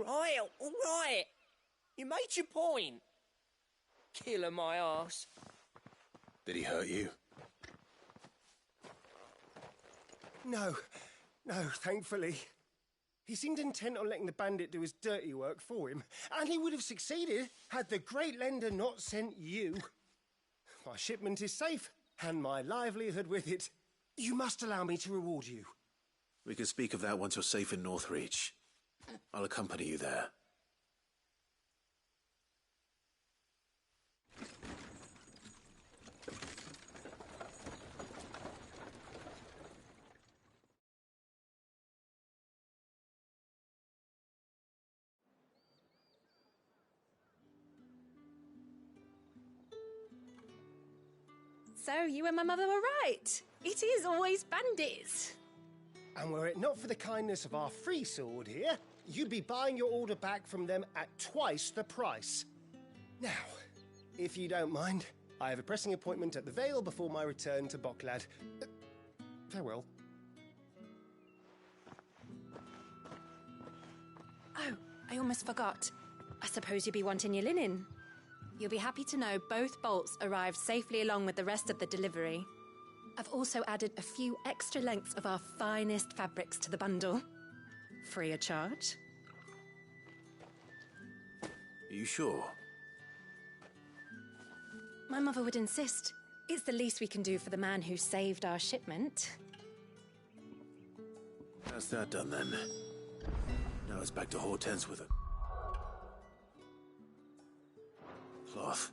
all right. You made your point. Killer my arse. Did he hurt you? No, thankfully. He seemed intent on letting the bandit do his dirty work for him, and he would have succeeded had the great lender not sent you. My shipment is safe, and my livelihood with it. You must allow me to reward you. We can speak of that once you're safe in Northreach. I'll accompany you there. So you and my mother were right. It is always bandits. And were it not for the kindness of our free sword here, you'd be buying your order back from them at twice the price. Now, if you don't mind, I have a pressing appointment at the Vale before my return to Bocklad. Farewell. Oh, I almost forgot. I suppose you'll be wanting your linen. You'll be happy to know both bolts arrived safely along with the rest of the delivery. I've also added a few extra lengths of our finest fabrics to the bundle. Free of charge. Are you sure? My mother would insist. It's the least we can do for the man who saved our shipment. That's that done then. Now it's back to Hortense with it. Cloth.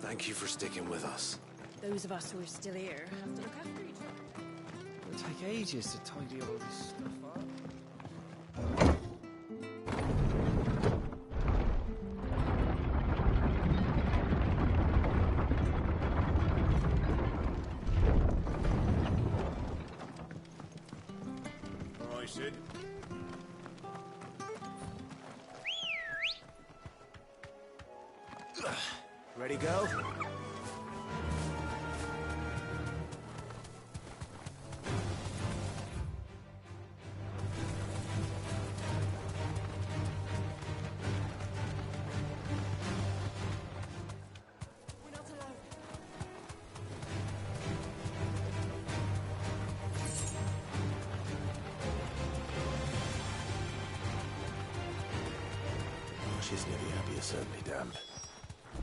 Thank you for sticking with us. Those of us who are still here have to look after each other. It'll take ages to tidy all this stuff up. All right, Sid. Ready, go? She's near the Abbey is certainly damp.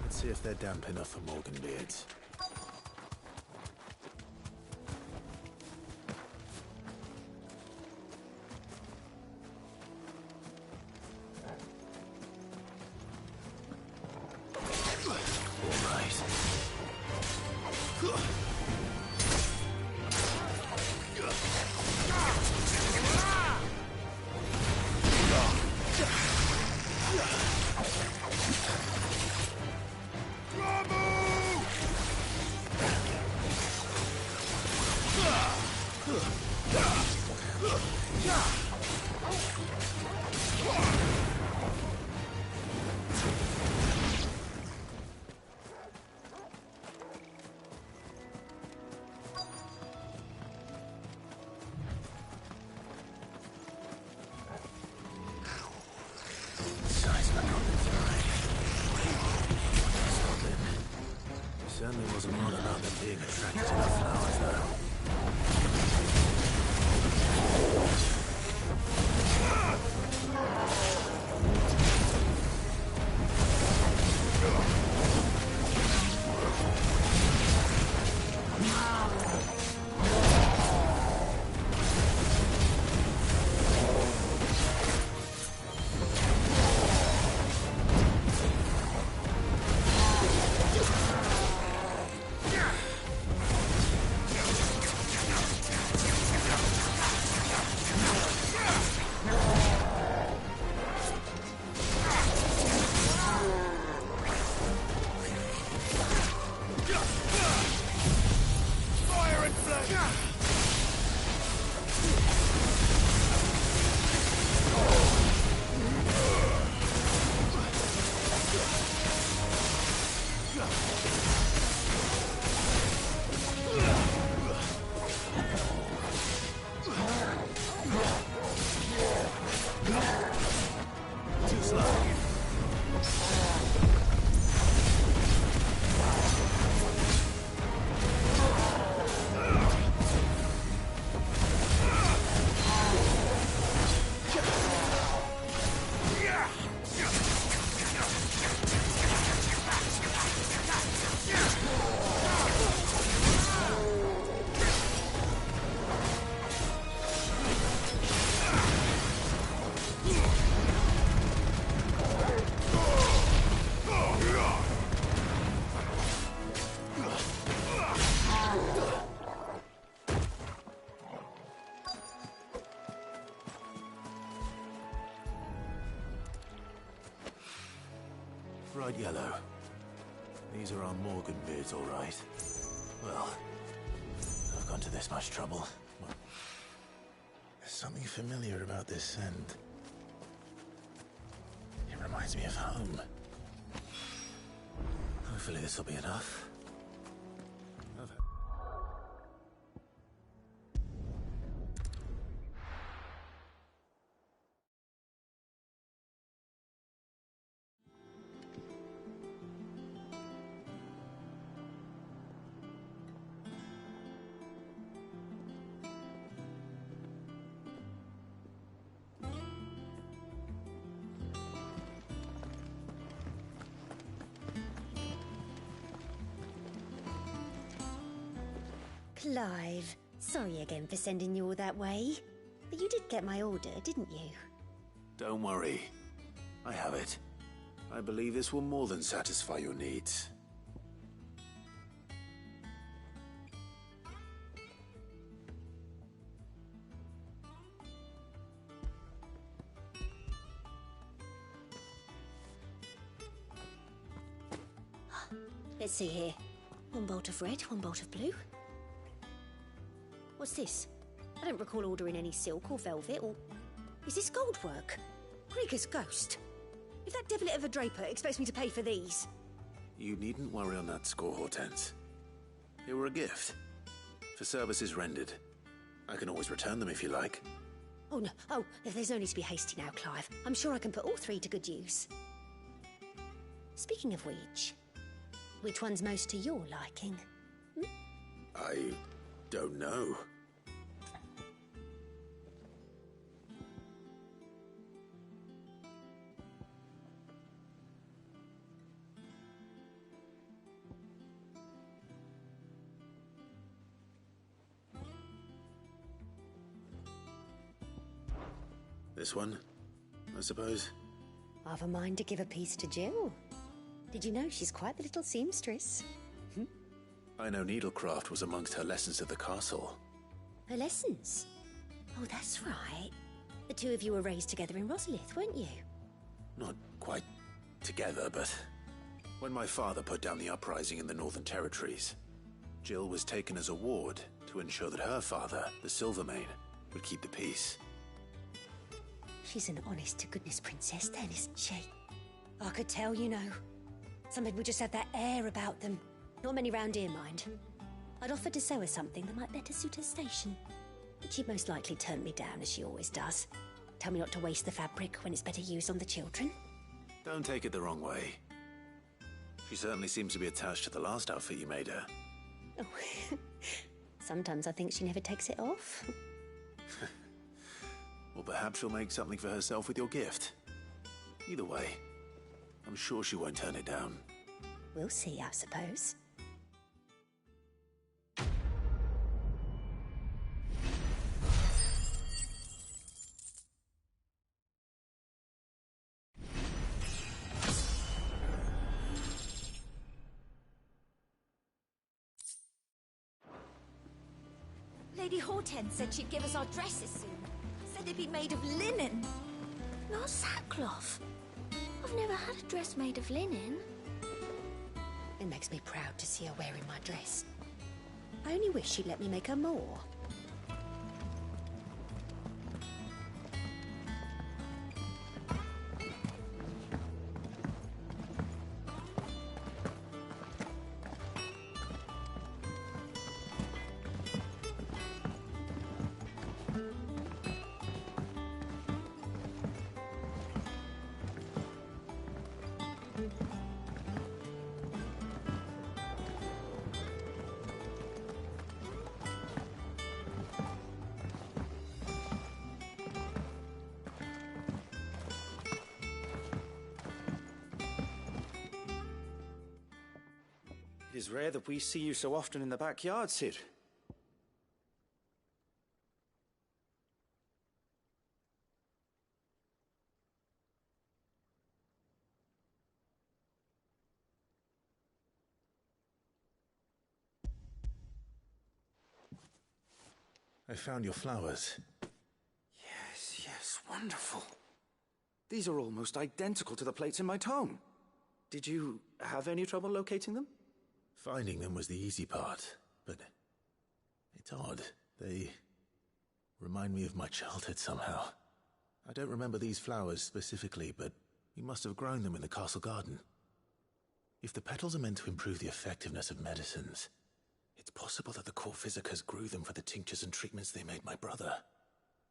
Let's see if they're damp enough for Morgan beards. Certainly wasn't wrong about them being attracted to the flowers, though. Bright yellow. These are our Morgan beards, all right. Well, I've gone to this much trouble. Well, there's something familiar about this scent. It reminds me of home. Hopefully this will be enough. Clive, sorry again for sending you all that way. But you did get my order, didn't you? Don't worry. I have it. I believe this will more than satisfy your needs. Let's see here. One bolt of red, one bolt of blue. What's this? I don't recall ordering any silk or velvet, or... Is this gold work? Krieger's ghost. If that devilet of a draper expects me to pay for these... You needn't worry on that score, Hortense. They were a gift. For services rendered. I can always return them if you like. Oh, no. Oh, there's no need to be hasty now, Clive. I'm sure I can put all three to good use. Speaking of which one's most to your liking? I don't know. This one, I suppose. I've a mind to give a piece to Jill. Did you know she's quite the little seamstress? I know needlecraft was amongst her lessons at the castle. Her lessons? Oh, that's right. The two of you were raised together in Rosalith, weren't you? Not quite together, but when my father put down the uprising in the Northern Territories, Jill was taken as a ward to ensure that her father, the Silvermane, would keep the peace. She's an honest-to-goodness princess then, isn't she? I could tell, you know. Some people just have that air about them. Not many round here, mind. I'd offered to sew her something that might better suit her station. But she'd most likely turn me down, as she always does. Tell me not to waste the fabric when it's better used on the children. Don't take it the wrong way. She certainly seems to be attached to the last outfit you made her. Oh, sometimes I think she never takes it off. Or perhaps she'll make something for herself with your gift. Either way, I'm sure she won't turn it down. We'll see, I suppose. Lady Hortense said she'd give us our dresses soon. Said they'd be made of linen. Not sackcloth. I've never had a dress made of linen. It makes me proud to see her wearing my dress. I only wish she'd let me make her more. It is rare that we see you so often in the backyard, Cid. I found your flowers. Yes, yes, wonderful. These are almost identical to the plates in my tome. Did you have any trouble locating them? Finding them was the easy part, but it's odd. They remind me of my childhood somehow. I don't remember these flowers specifically, but we must have grown them in the castle garden. If the petals are meant to improve the effectiveness of medicines, it's possible that the court physicers grew them for the tinctures and treatments they made my brother.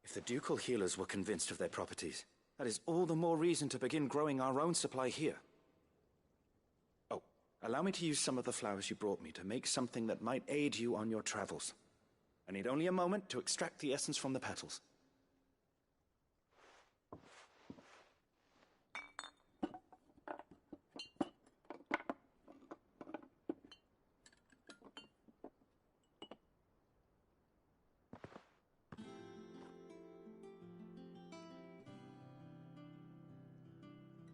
If the ducal healers were convinced of their properties, that is all the more reason to begin growing our own supply here. Oh, allow me to use some of the flowers you brought me to make something that might aid you on your travels. I need only a moment to extract the essence from the petals.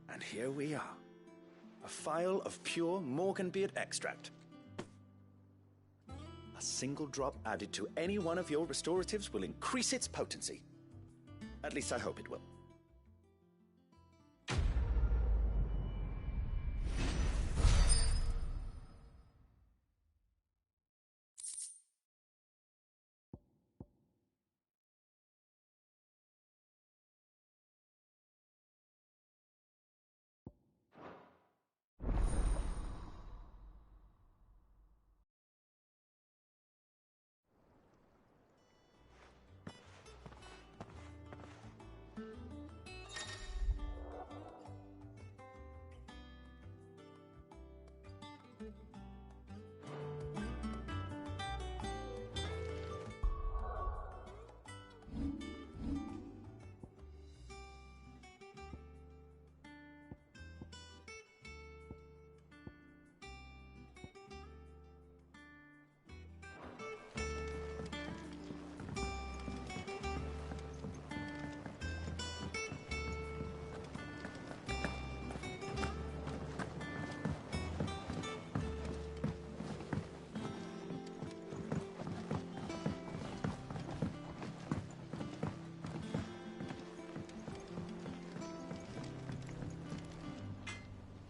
And here we are. A phial of pure Morganbeard extract. A single drop added to any one of your restoratives will increase its potency. At least I hope it will.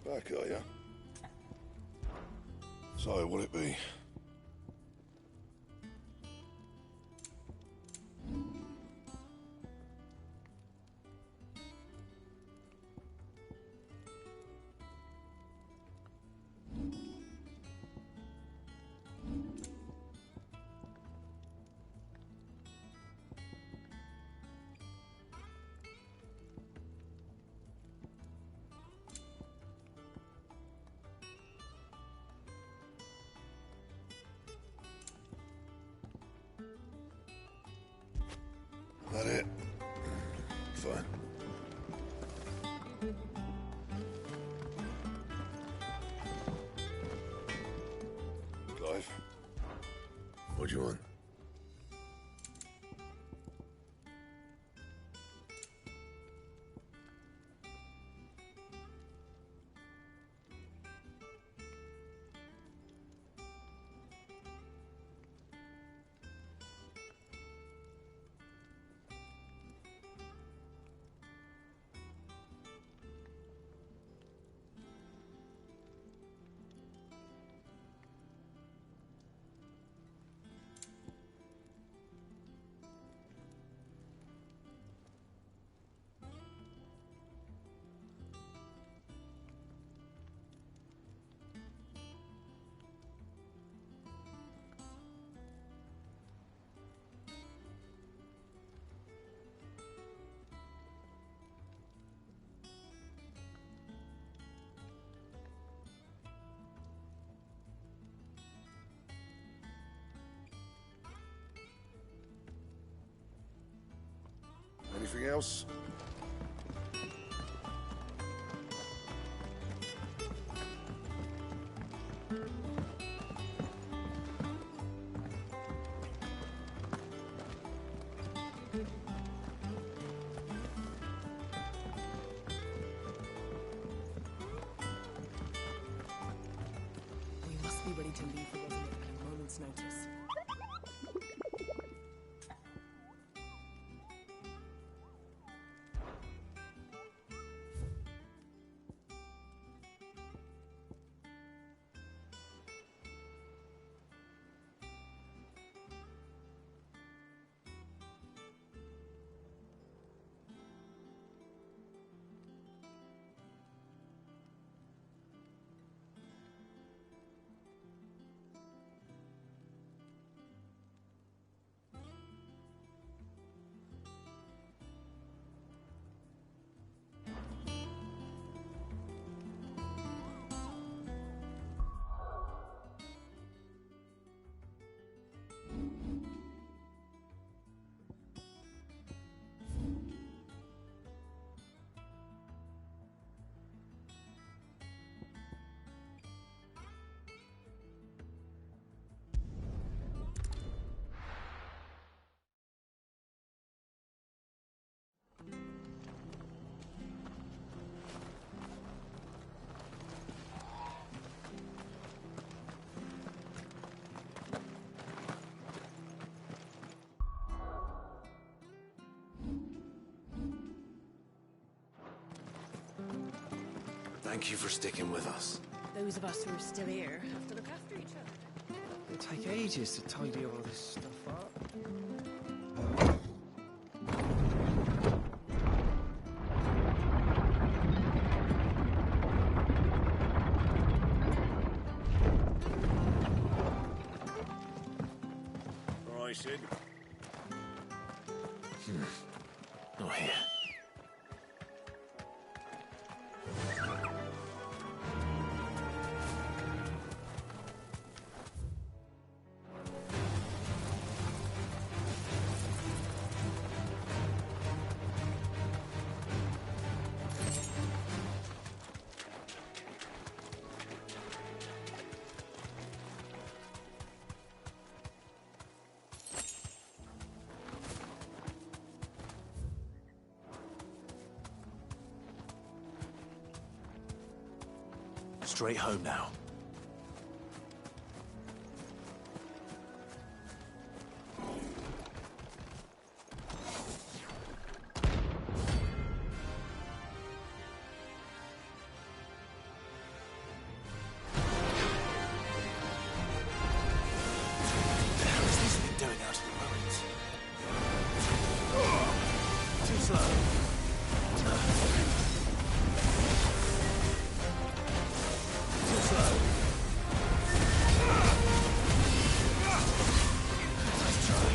Back, are ya? So, what'll it be? That it? Fine. Clive? What do you want? Anything else? We must be ready to leave the resident at a moment's notice. Thank you for sticking with us. Those of us who are still here have to look after each other. It'll take ages to tidy all this stuff up. All right, Sid. Not here. Straight home now. What the hell is this thing doing out of the ruins? Too slow. Too slow. Nice try. Nice try.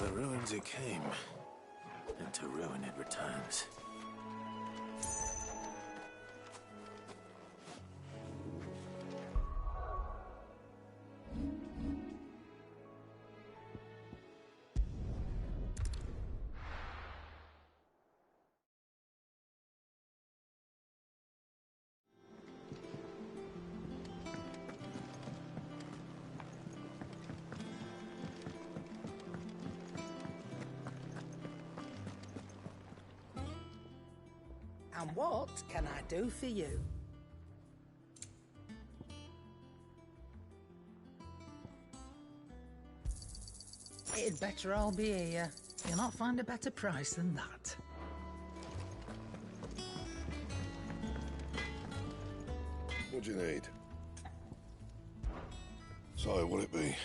the ruins it came, and to ruin it returns. And what can I do for you? It'd better all be here. You'll not find a better price than that. What do you need? So, what'll it be?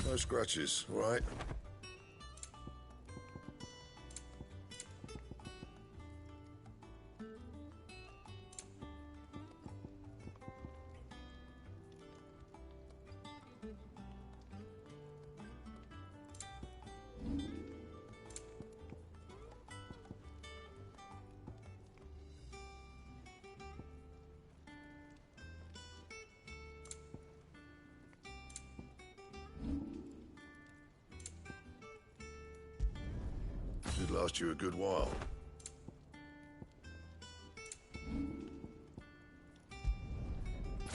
No scratches, all right? Should last you a good while.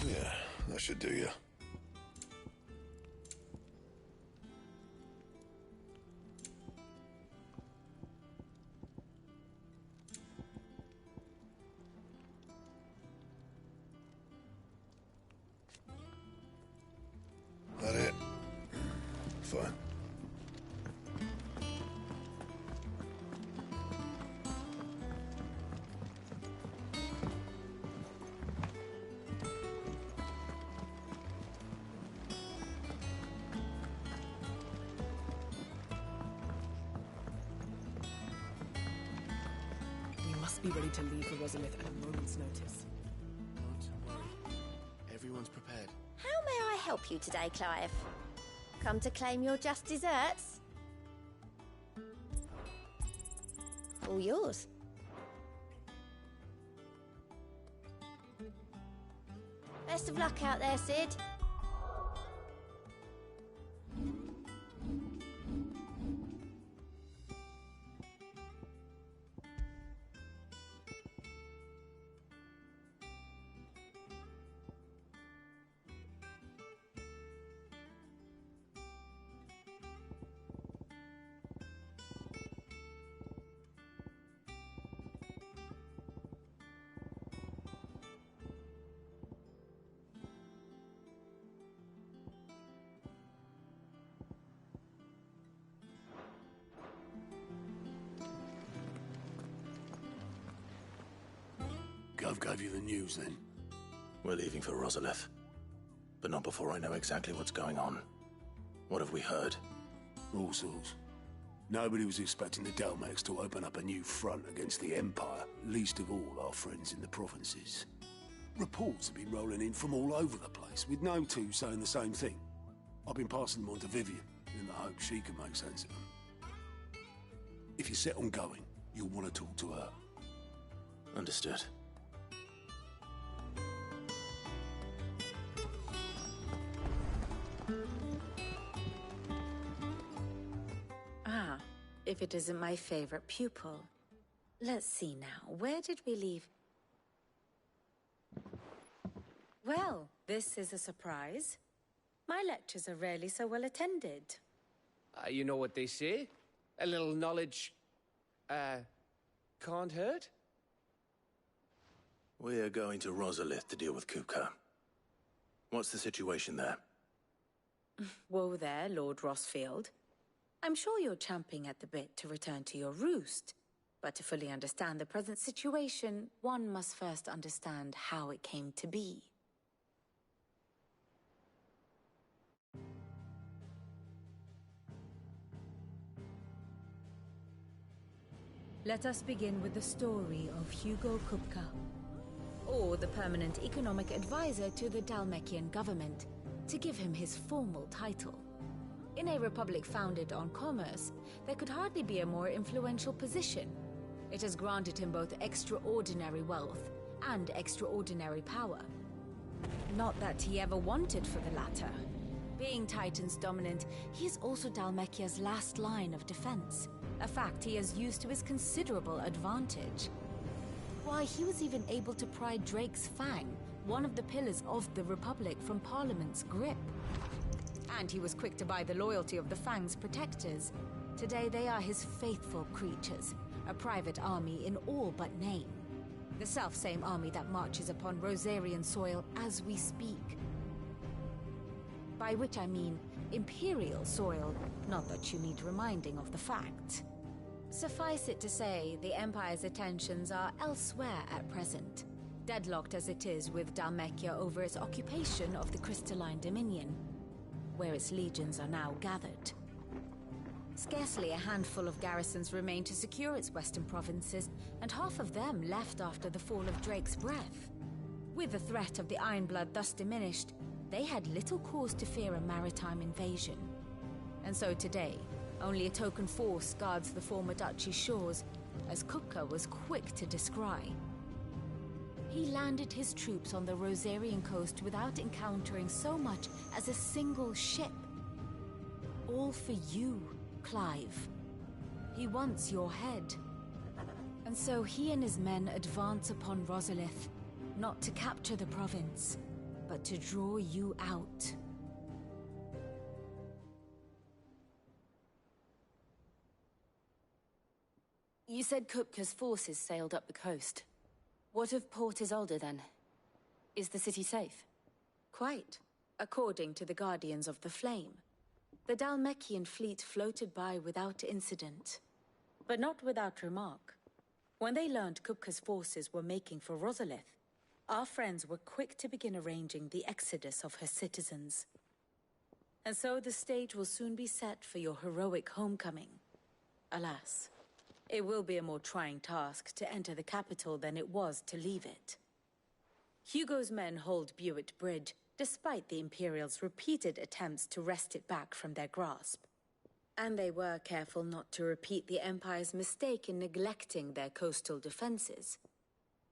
Yeah, that should do you. That it? Fine. We must be ready to leave for Rosalith at a moment's notice. Don't worry. Everyone's prepared. How may I help you today, Clive? Come to claim your just desserts? All yours. Best of luck out there, Sid. Gov gave you the news, then? We're leaving for Rosalith. But not before I know exactly what's going on. What have we heard? All sorts. Nobody was expecting the Delmex to open up a new front against the Empire, least of all our friends in the provinces. Reports have been rolling in from all over the place, with no two saying the same thing. I've been passing them on to Vivian, in the hope she can make sense of them. If you're set on going, you'll want to talk to her. Understood. Ah, if it isn't my favorite pupil. Let's see now, where did we leave? Well, this is a surprise. My lectures are rarely so well attended. You know what they say? A little knowledge, can't hurt? We're going to Rosalith to deal with Kupka. What's the situation there? Whoa there, Lord Rossfield. I'm sure you're champing at the bit to return to your roost. But to fully understand the present situation, one must first understand how it came to be. Let us begin with the story of Hugo Kupka. Or the permanent economic advisor to the Dalmekian government. to give him his formal title. In a republic founded on commerce, there could hardly be a more influential position. It has granted him both extraordinary wealth and extraordinary power. Not that he ever wanted for the latter. Being Titan's dominant, he is also Dhalmekia's last line of defense, a fact he has used to his considerable advantage. Why, he was even able to pry Drake's Fang, one of the pillars of the Republic, from Parliament's grip. And he was quick to buy the loyalty of the Fang's protectors. Today they are his faithful creatures, a private army in all but name. The self-same army that marches upon Rosarian soil as we speak. By which I mean Imperial soil, not that you need reminding of the fact. Suffice it to say, the Empire's attentions are elsewhere at present, deadlocked as it is with Dhalmekia over its occupation of the Crystalline Dominion, where its legions are now gathered. Scarcely a handful of garrisons remain to secure its western provinces, and half of them left after the fall of Drake's Breath. With the threat of the Ironblood thus diminished, they had little cause to fear a maritime invasion. And so today, only a token force guards the former duchy's shores, as Kupka was quick to descry. He landed his troops on the Rosarian coast without encountering so much as a single ship. All for you, Clive. He wants your head. And so he and his men advance upon Rosalith, not to capture the province, but to draw you out. You said Kupka's forces sailed up the coast. What of Port Isolde, then? Is the city safe? Quite, according to the Guardians of the Flame. The Dhalmekian fleet floated by without incident, but not without remark. When they learned Kupka's forces were making for Rosalith, our friends were quick to begin arranging the exodus of her citizens. And so the stage will soon be set for your heroic homecoming. Alas, it will be a more trying task to enter the capital than it was to leave it. Hugo's men hold Buet Bridge, despite the Imperials' repeated attempts to wrest it back from their grasp. And they were careful not to repeat the Empire's mistake in neglecting their coastal defenses.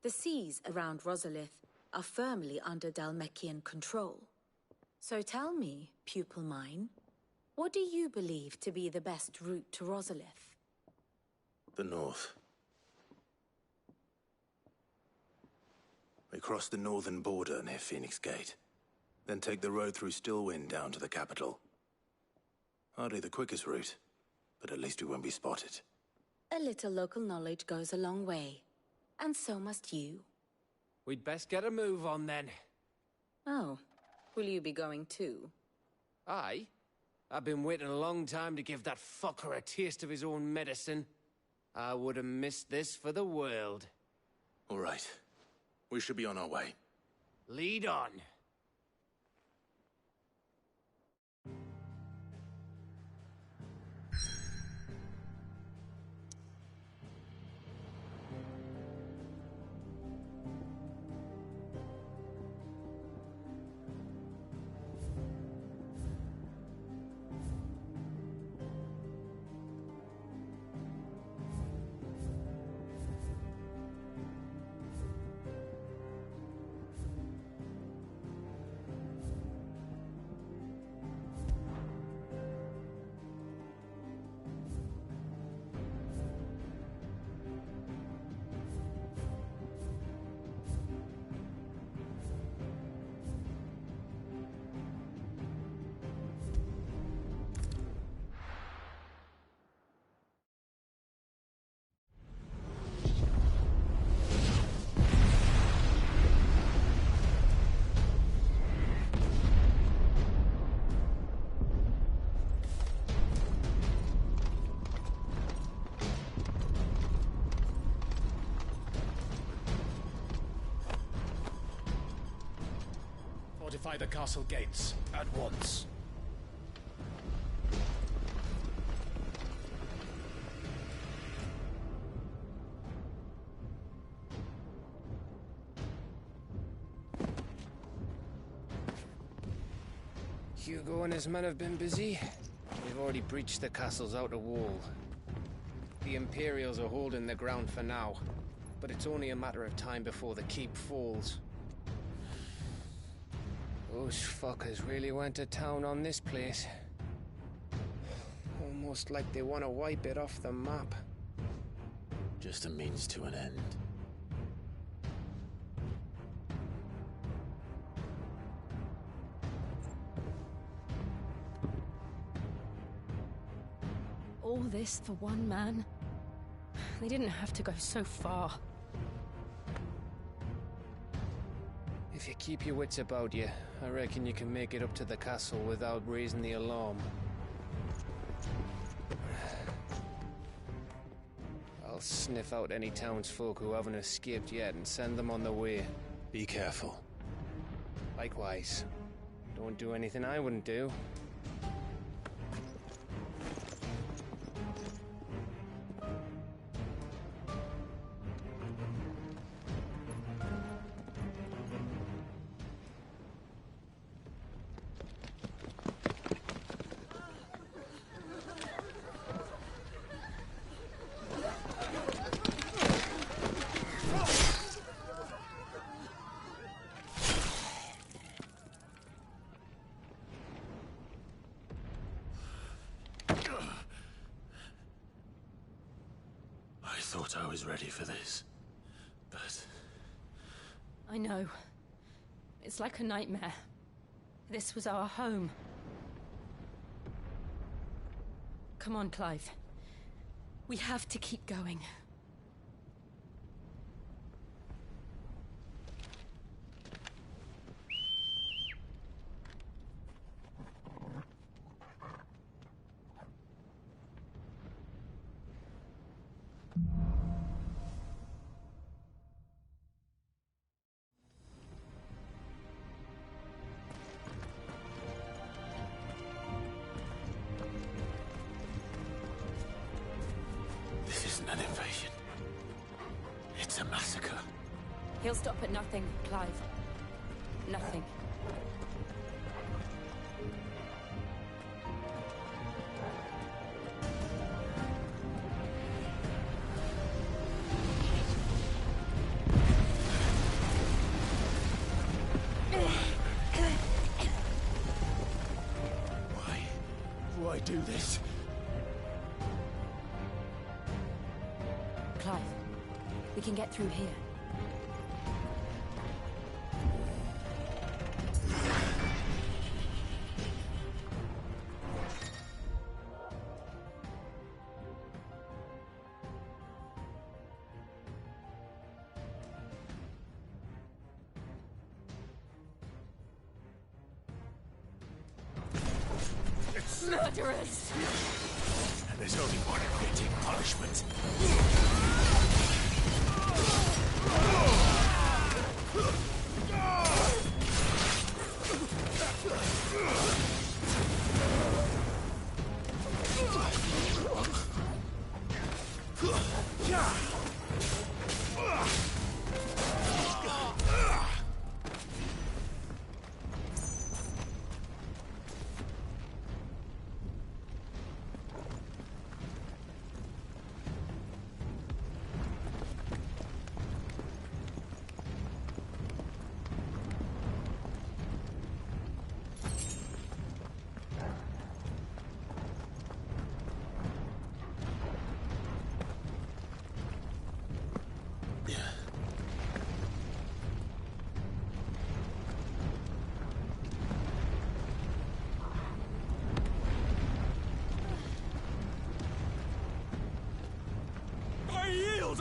The seas around Rosalith are firmly under Dhalmekian control. So tell me, pupil mine, what do you believe to be the best route to Rosalith? The north. We cross the northern border near Phoenix Gate, then take the road through Stillwind down to the capital. Hardly the quickest route, but at least we won't be spotted. A little local knowledge goes a long way, and so must you. We'd best get a move on then. Oh, will you be going too? Aye. I've been waiting a long time to give that fucker a taste of his own medicine. I would have missed this for the world. All right. We should be on our way. Lead on. Fortify the castle gates at once. Hugo and his men have been busy. They've already breached the castle's outer wall. The Imperials are holding the ground for now, but it's only a matter of time before the keep falls. Those fuckers really went to town on this place. Almost like they want to wipe it off the map. Just a means to an end. All this for one man? They didn't have to go so far. If you keep your wits about you, I reckon you can make it up to the castle without raising the alarm. I'll sniff out any townsfolk who haven't escaped yet and send them on their way. Be careful. Likewise. Don't do anything I wouldn't do. I thought I was ready for this, but... I know. It's like a nightmare. This was our home. Come on, Clive. We have to keep going. This isn't an invasion. It's a massacre. He'll stop at nothing, Clive. Nothing. Why do this? Clive, we can get through here. Murderers! There's only one fitting punishment.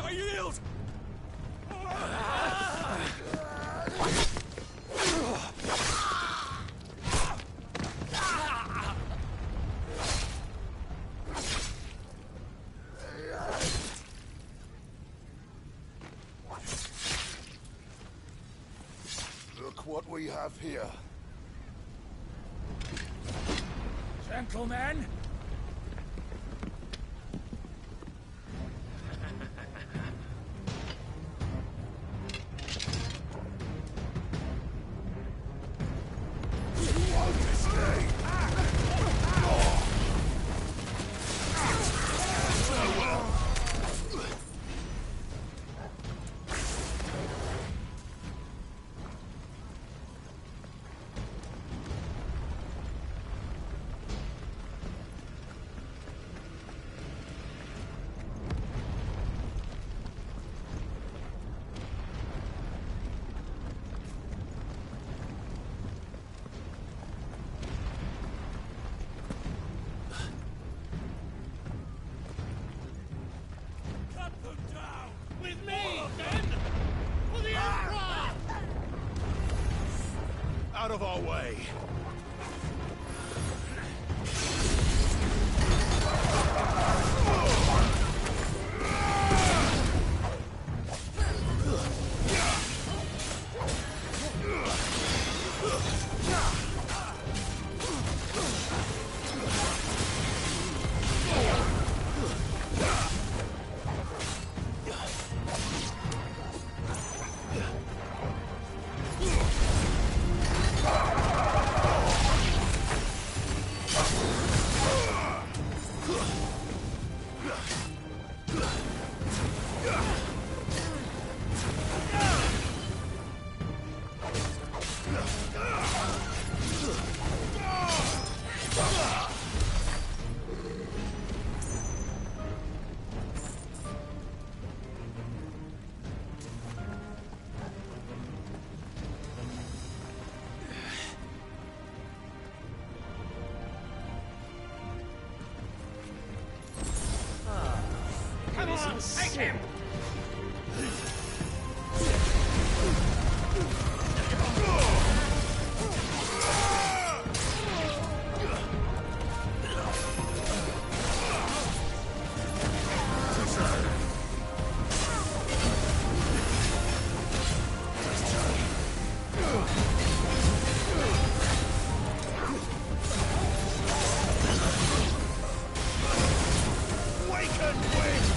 I yield! Look what we have here. Gentlemen! You want to stay? of our way! Take him! Waken, wind!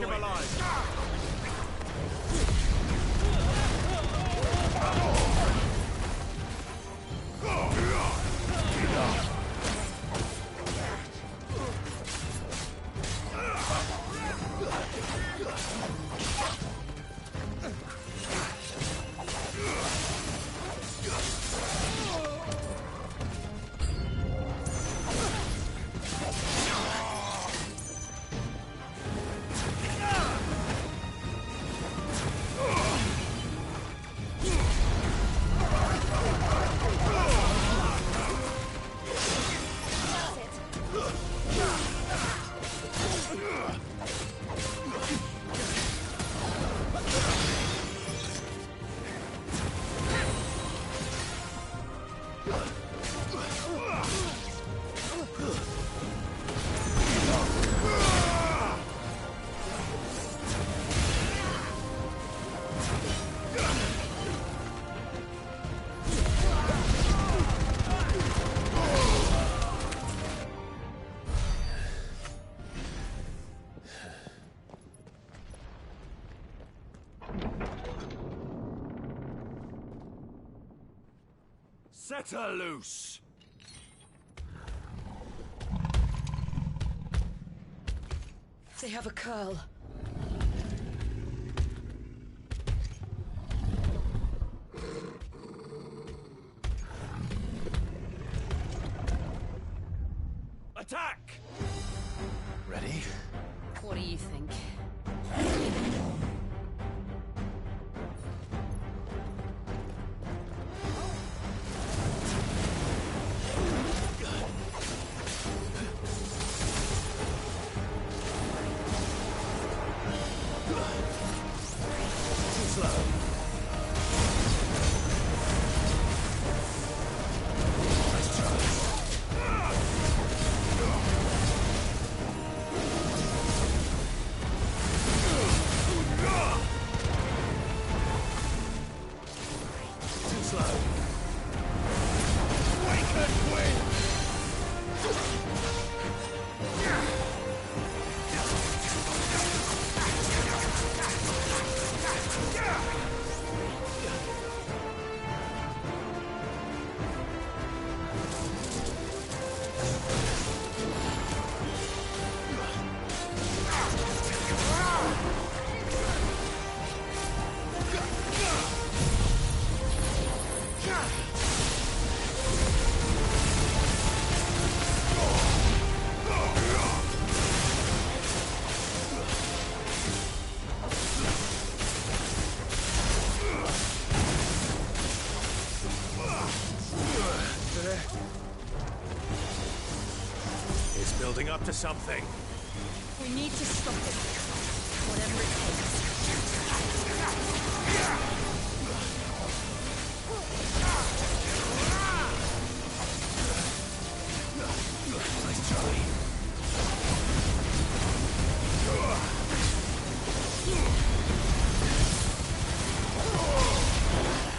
him alive! Set her loose! They have a curl. Attack! Ready? What do you think? It's building up to something. We need to stop it. Whatever it takes. Nice try.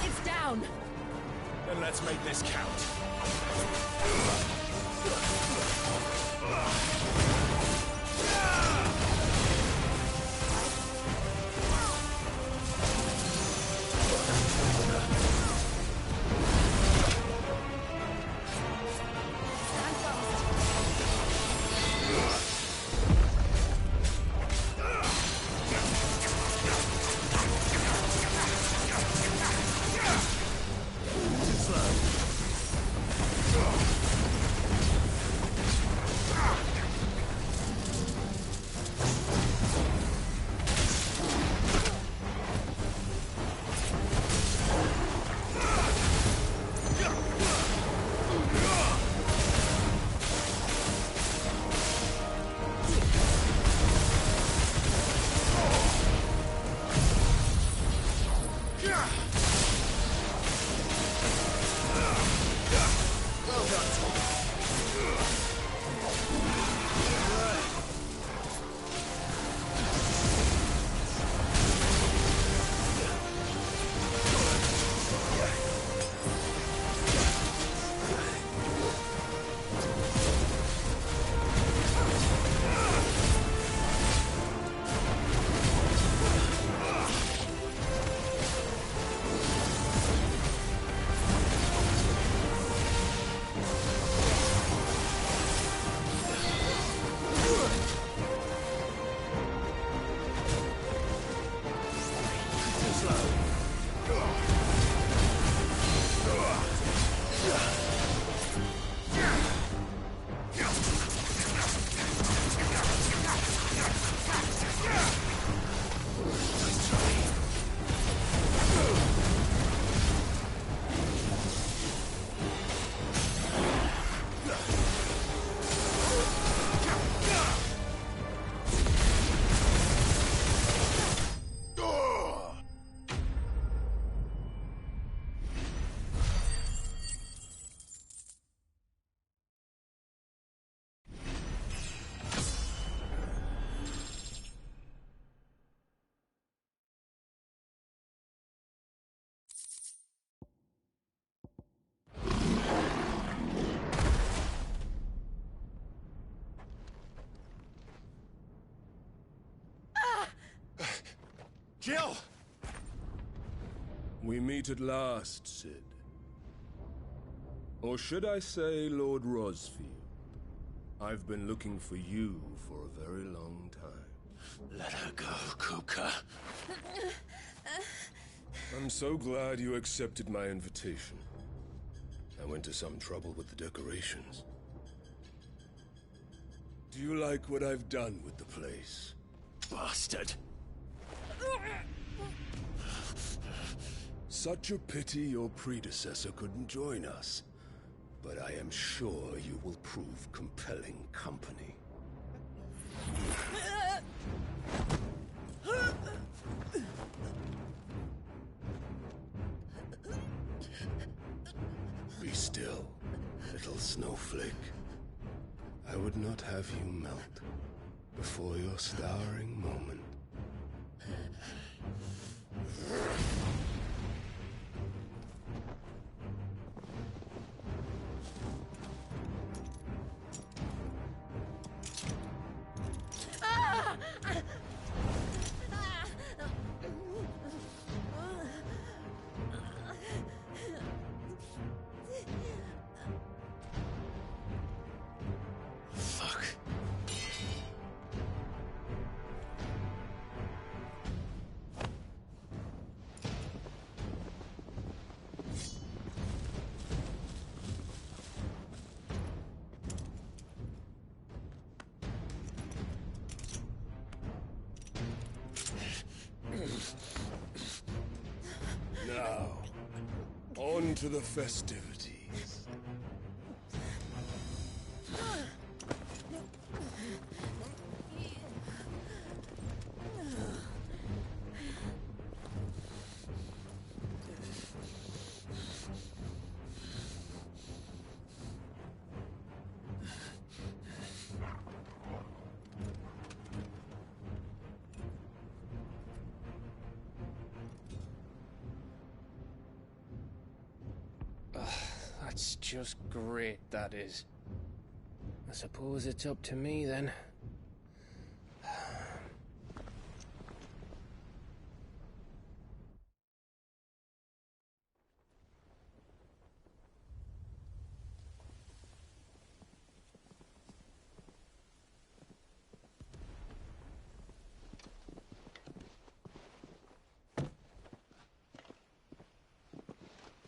It's down! Then let's make this count. Jill! We meet at last, Sid. Or should I say, Lord Rosfield? I've been looking for you for a very long time. Let her go, Kupka. I'm so glad you accepted my invitation. I went to some trouble with the decorations. Do you like what I've done with the place? Bastard! Such a pity your predecessor couldn't join us. But I am sure you will prove compelling company. Be still, little snowflake. I would not have you melt before your starring moment. Fuck. Now, on to the festivities. That's just great, that is. I suppose it's up to me, then.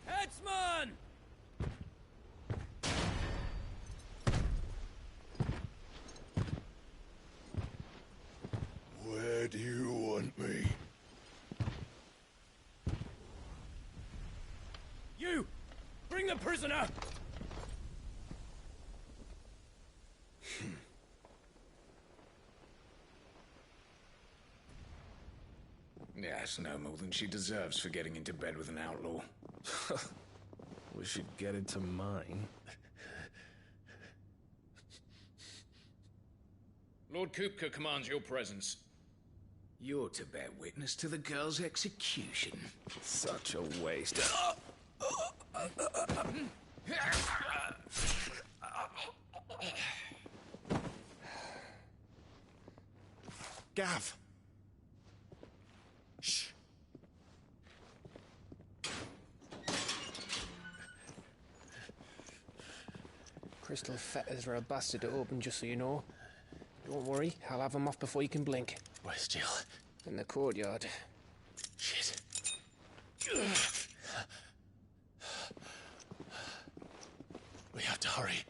Headsman! Where do you want me? You! Bring the prisoner! Yes, no more than she deserves for getting into bed with an outlaw. We should get into mine. Lord Kupka commands your presence. You're to bear witness to the girl's execution. Such a waste. Gav! Shh. Crystal fetters are a bastard to open, just so you know. Don't worry, I'll have them off before you can blink. Where's Jill? In the courtyard. Shit. We have to hurry.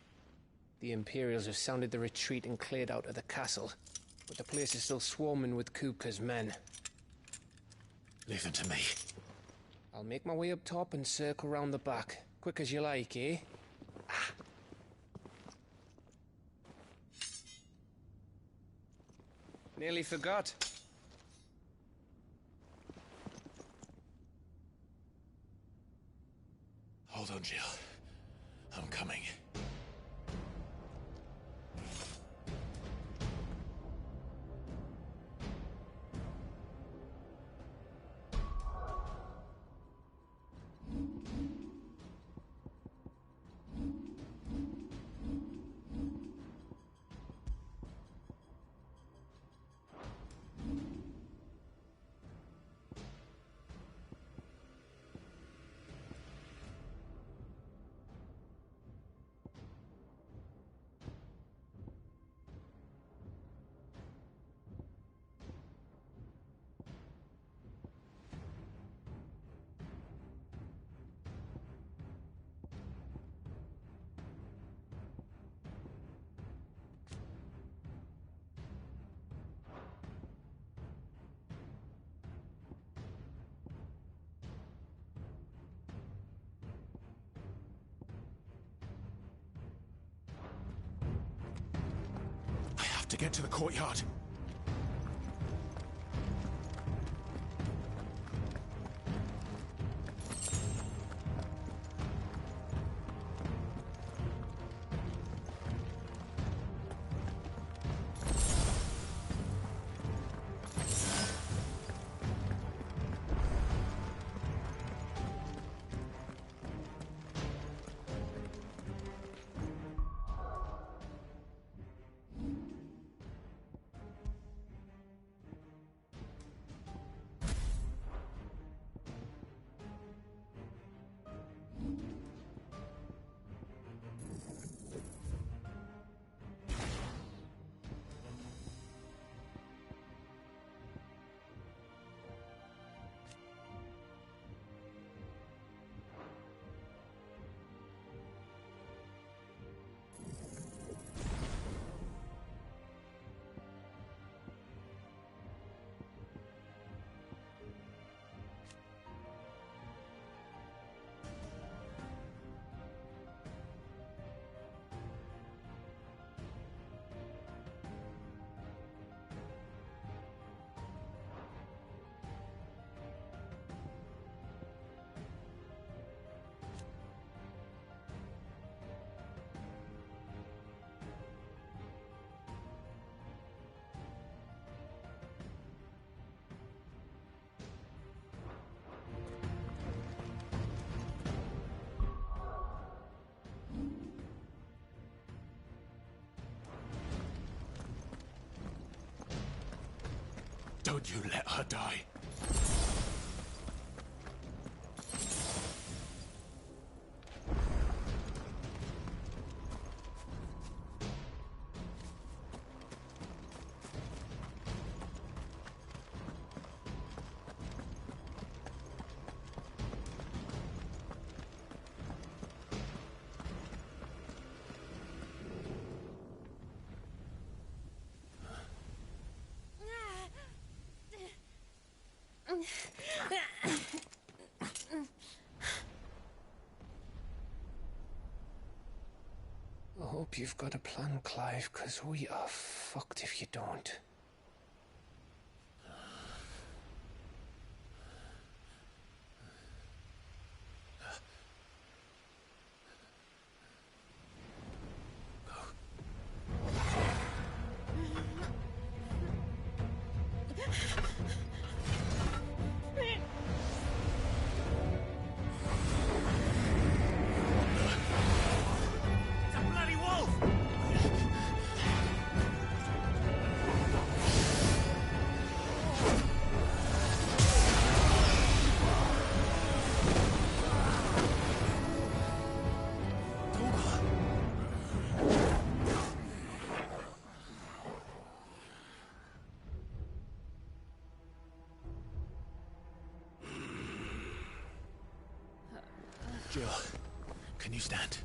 The Imperials have sounded the retreat and cleared out of the castle. But the place is still swarming with Kupka's men. Leave them to me. I'll make my way up top and circle round the back. Quick as you like, eh? Nearly forgot. Hold on, Jill. I'm coming. have to get to the courtyard. Don't you let her die. I hope you've got a plan, Clive, because we are fucked if you don't. Jill, can you stand?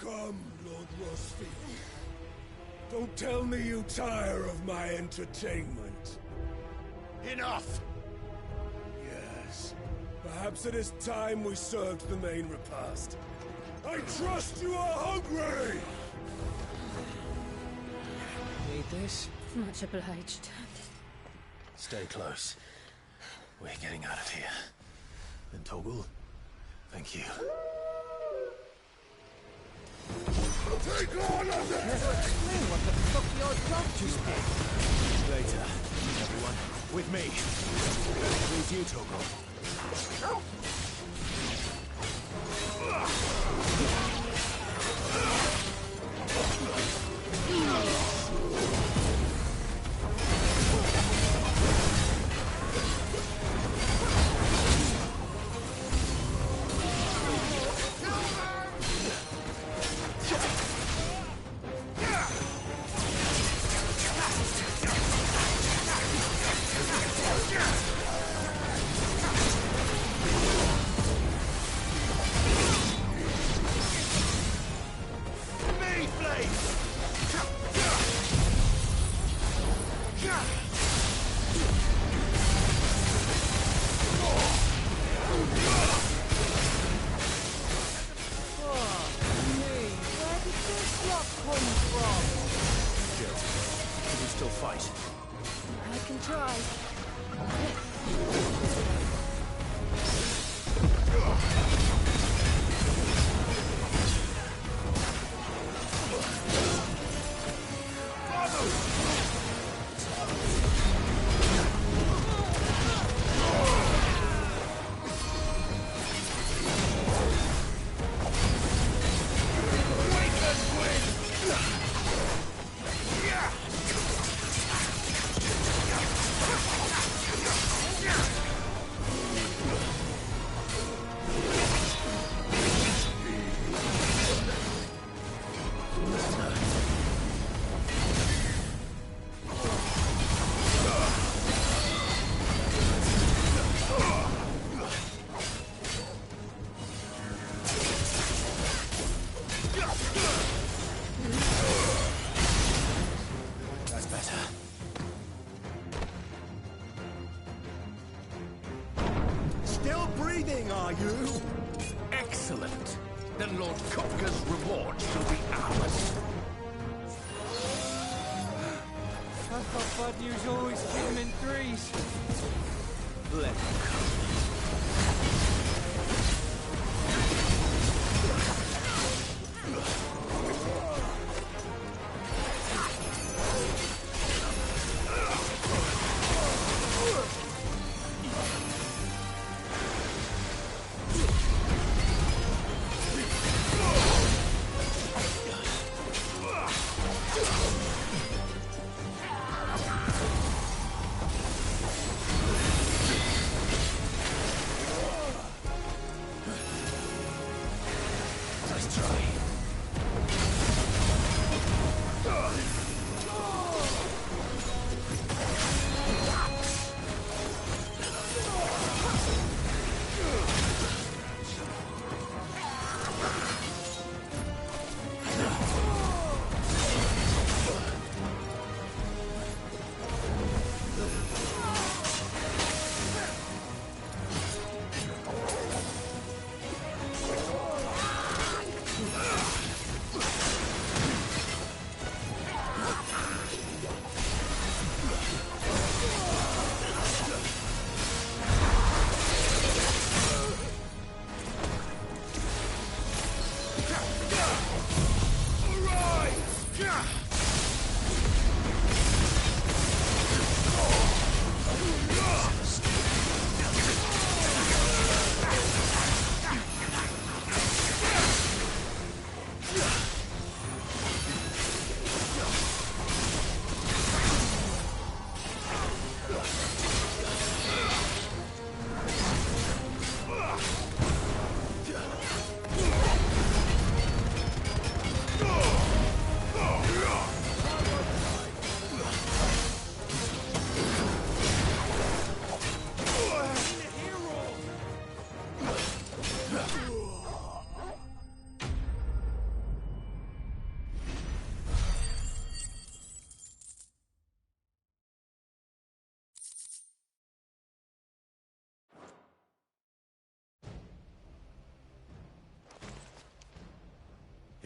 Come, Lord Ffxvi. Don't tell me you tire of my entertainment. Enough! Yes. Perhaps it is time we served the main repast. I trust you are hungry! Need this? Much obliged. Stay close. We're getting out of here. And Toggle, thank you. Take on of it! Explain what the fuck you're talking about. Later, everyone. With me. That includes you, Toggle. still fight? I can try. That's better. Still breathing, are you? Excellent. Then Lord Kupka's reward shall be ours. I thought Bud News always came in threes. Let him come.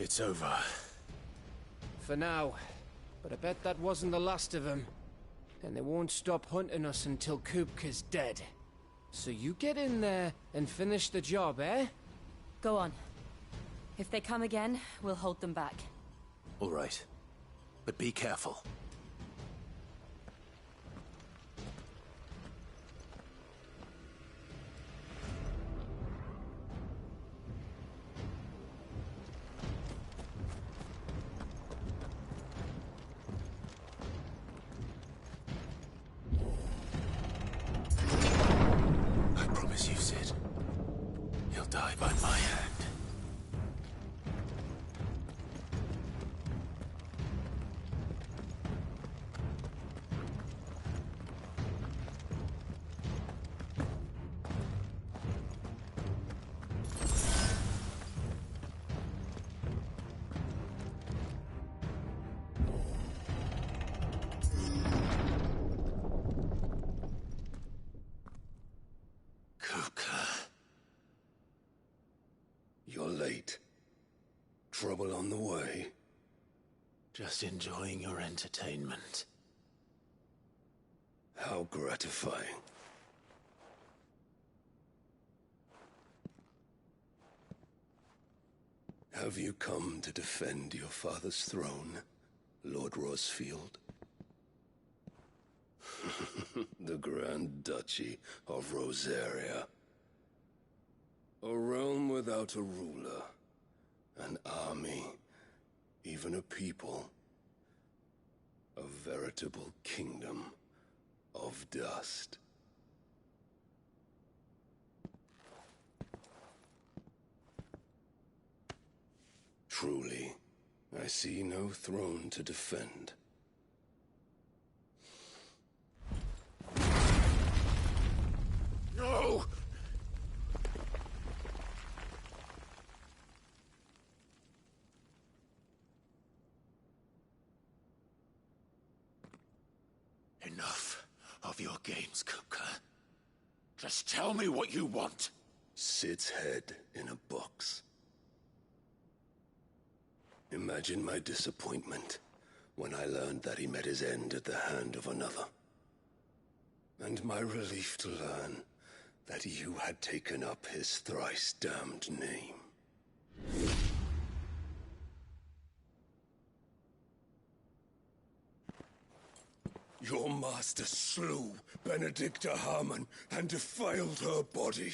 It's over. For now. But I bet that wasn't the last of them. And they won't stop hunting us until Kupka's dead. So you get in there and finish the job, eh? Go on. If they come again, we'll hold them back. All right. But be careful. I promise you, Sid. He'll die by my hand. You're late. Trouble on the way? Just enjoying your entertainment. How gratifying. Have you come to defend your father's throne, Lord Rosfield? The Grand Duchy of Rosaria. A realm without a ruler, an army, even a people. A veritable kingdom of dust. Truly, I see no throne to defend. No! Enough of your games, Kupka. Just tell me what you want. Sid's head in a box. Imagine my disappointment when I learned that he met his end at the hand of another. And my relief to learn that you had taken up his thrice-damned name. Your master slew Benedicta Harmon and defiled her body.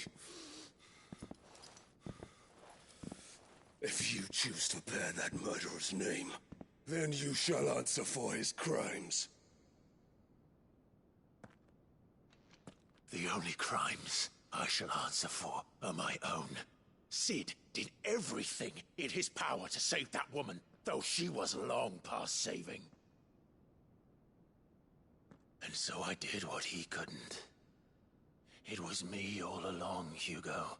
If you choose to bear that murderer's name, then you shall answer for his crimes. The only crimes I shall answer for are my own. Sid did everything in his power to save that woman, though she was long past saving. And so I did what he couldn't. It was me all along, Hugo.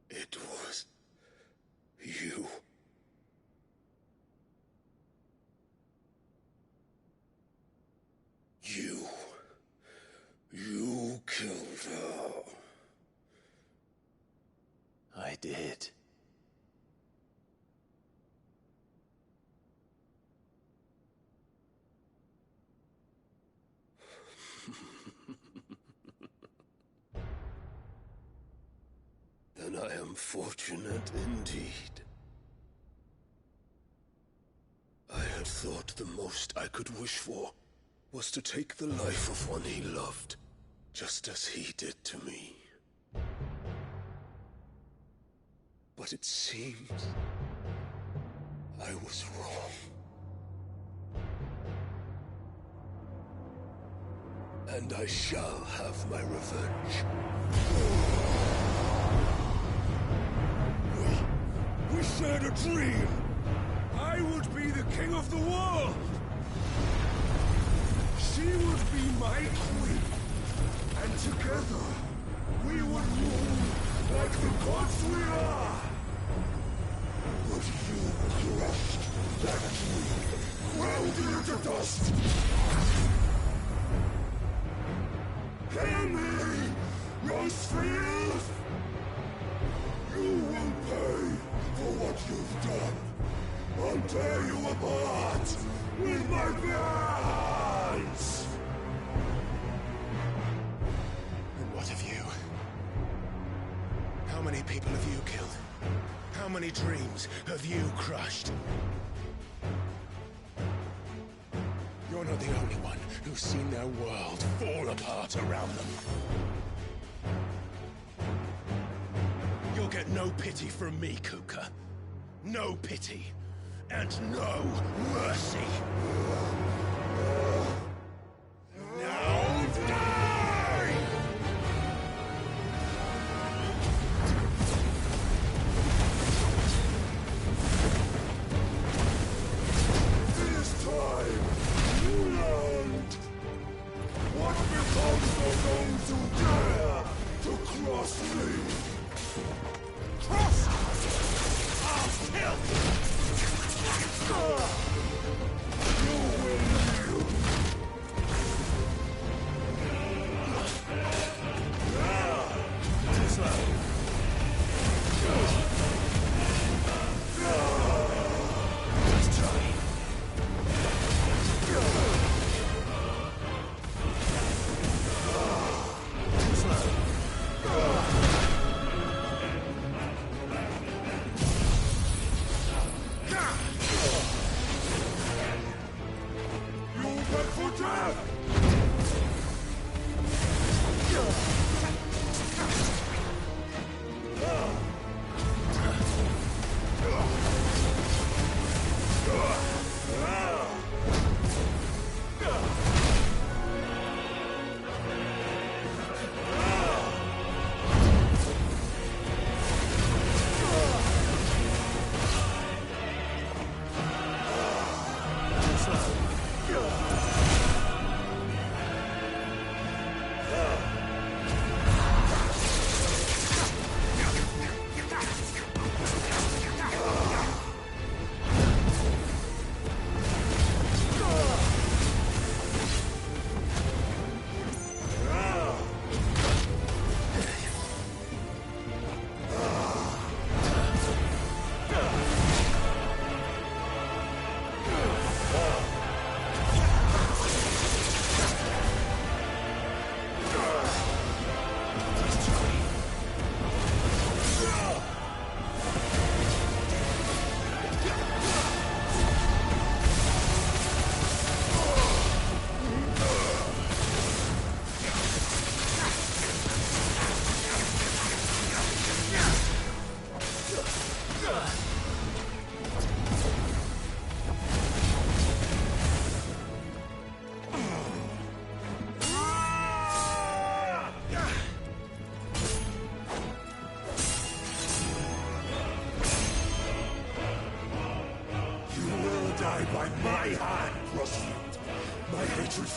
It was you. You killed her. I did. Then I am fortunate indeed. I had thought the most I could wish for was to take the life of one he loved, just as he did to me. But it seems I was wrong. And I shall have my revenge. We shared a dream. I would be the king of the world. She would be my queen. And together, we would rule like the gods we are. But you crushed that dream, ground it into dust. Hear me, Rosefield! You will pay for what you've done. I'll tear you apart with my bare hands! And what of you? How many people have you killed? How many dreams have you crushed? You're not the only one who's seen their world fall apart around them. You'll get no pity from me, Kupka. No pity. And no mercy. Now die! This time, you learned what becomes of those who dare to cross me. Cross! I'll kill you! You will live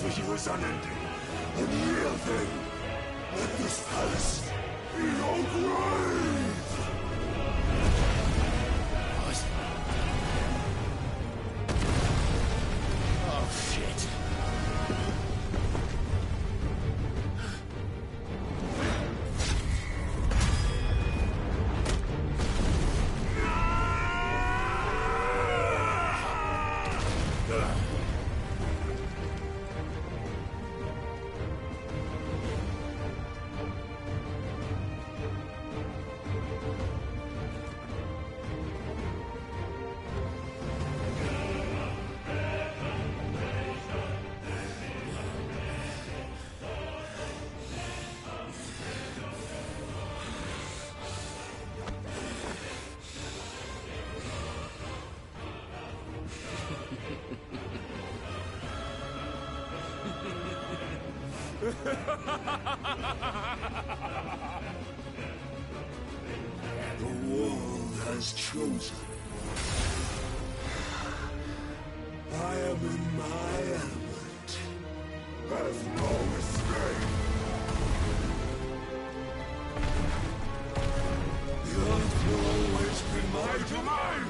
For you is unending. A real thing. Let this palace be your grave! What? Oh, shit. The world has chosen. I am in my element. There's no escape. The earth will always be my domain.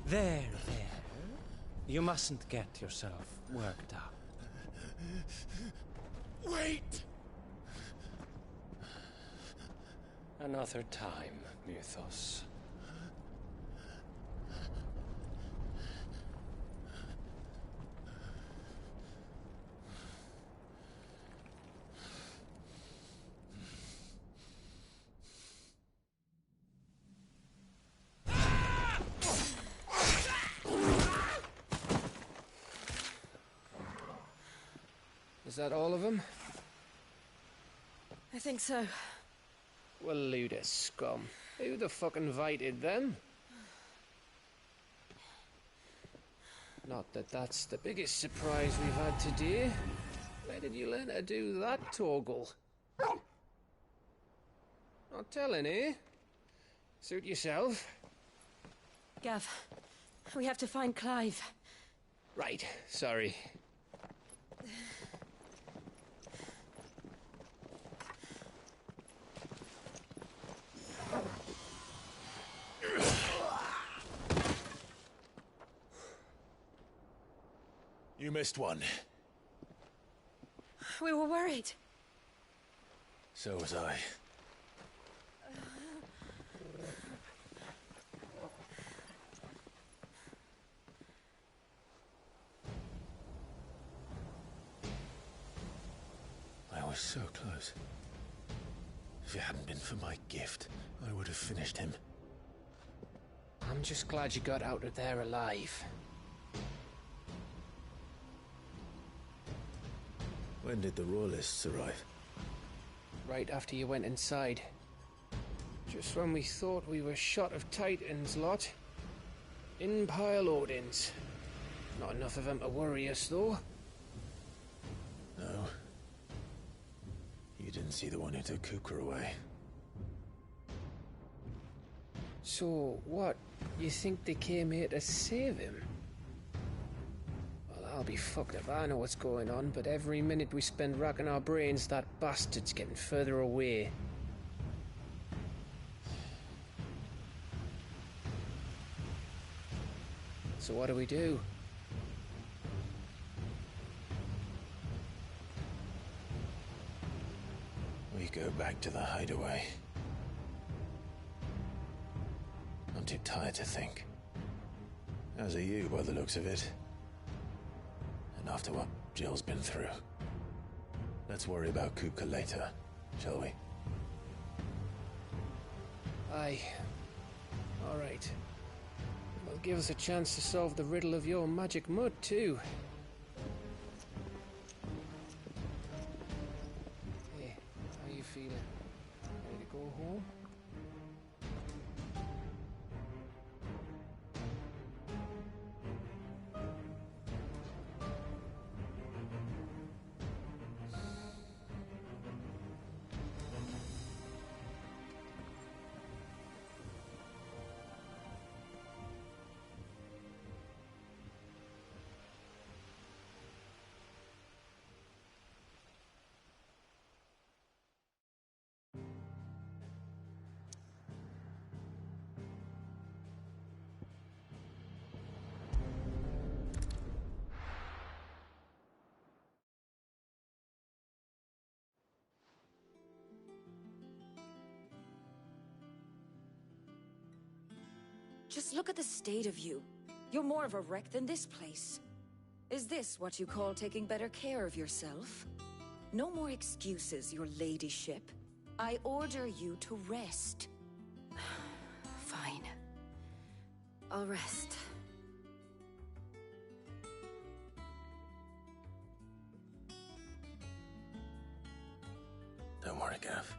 There. You mustn't get yourself worked up. Wait! Another time, Mythos. Is that all of them? I think so. Well, load of scum. Who the fuck invited them? Not that that's the biggest surprise we've had today. Where did you learn to do that, Torgal? Not telling, eh? Suit yourself. Gav, we have to find Clive. Right, sorry. You missed one. We were worried. So was I. I was so close. If it hadn't been for my gift, I would have finished him. I'm just glad you got out of there alive. When did the Royalists arrive? Right after you went inside. Just when we thought we were shot of Titans, lot. In pile Odins. Not enough of them to worry us, though. No. You didn't see the one who took Kupka away. So, what? You think they came here to save him? Well, I'll be fucked if I know what's going on, but every minute we spend racking our brains, that bastard's getting further away. So what do we do? We go back to the hideaway. I'm too tired to think. As are you, by the looks of it. And after what Jill's been through. Let's worry about Kupka later, shall we? Aye. All right. Well, give us a chance to solve the riddle of your magic mud, too. Hey, how you feeling? Ready to go home? Just look at the state of you. You're more of a wreck than this place. Is this what you call taking better care of yourself? No more excuses, your ladyship. I order you to rest. Fine. I'll rest. Don't worry, Gav.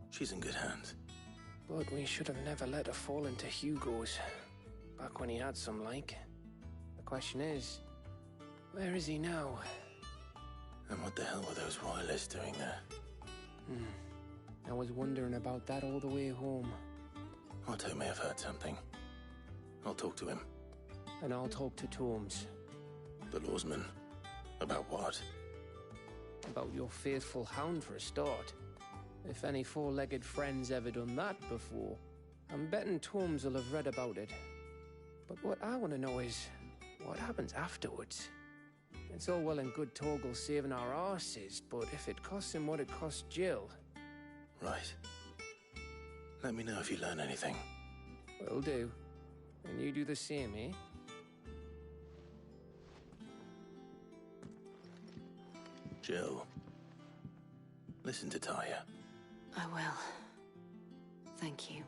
She's in good hands. But we should have never let her fall into Hugo's. Back when he had some like. The question is, where is he now? And what the hell were those royalists doing there? I was wondering about that all the way home. Otto may have heard something. I'll talk to him. And I'll talk to Torms. The lawsman? About what? About your faithful hound for a start. If any four-legged friend's ever done that before, I'm betting Torms will have read about it. But what I want to know is, what happens afterwards? It's all well and good Torgal saving our arses, but if it costs him what it cost Jill... Right. Let me know if you learn anything. Will do. And you do the same, eh? Jill, listen to Taya. I will. Thank you.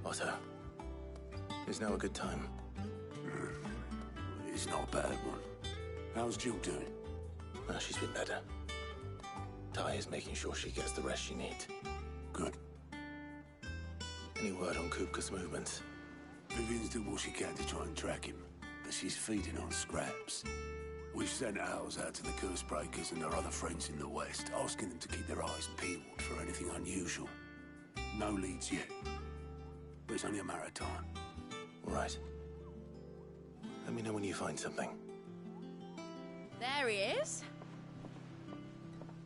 Otto, is now a good time? It's not a bad one. How's Jill doing? No, she's been better. Taya's making sure she gets the rest she needs. Good. Any word on Kupka's movements? Vivian's doing what she can to try and track him, but she's feeding on scraps. We've sent ours out to the Cursebreakers and their other friends in the West, asking them to keep their eyes peeled for anything unusual. No leads yet, but it's only a matter of time. All right. Let me know when you find something. There he is.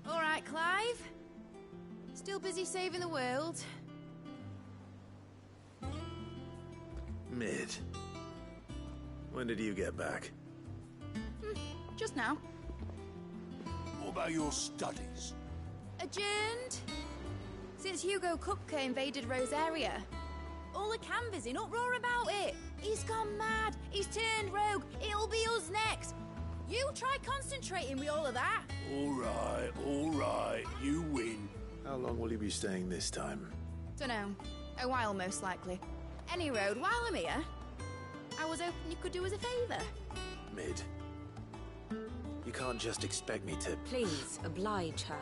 All right, Clive. Still busy saving the world. Mid. When did you get back? Just now. What about your studies? Adjourned. Since Hugo Kupka invaded Rosaria. All the canvas in uproar about it. He's gone mad. He's turned rogue. It'll be us next. You try concentrating with all of that. All right. You win. How long will you be staying this time? Dunno. A while, most likely. Any road, while I'm here, I was hoping you could do us a favour. Mid. You can't just expect me to... Please, oblige her.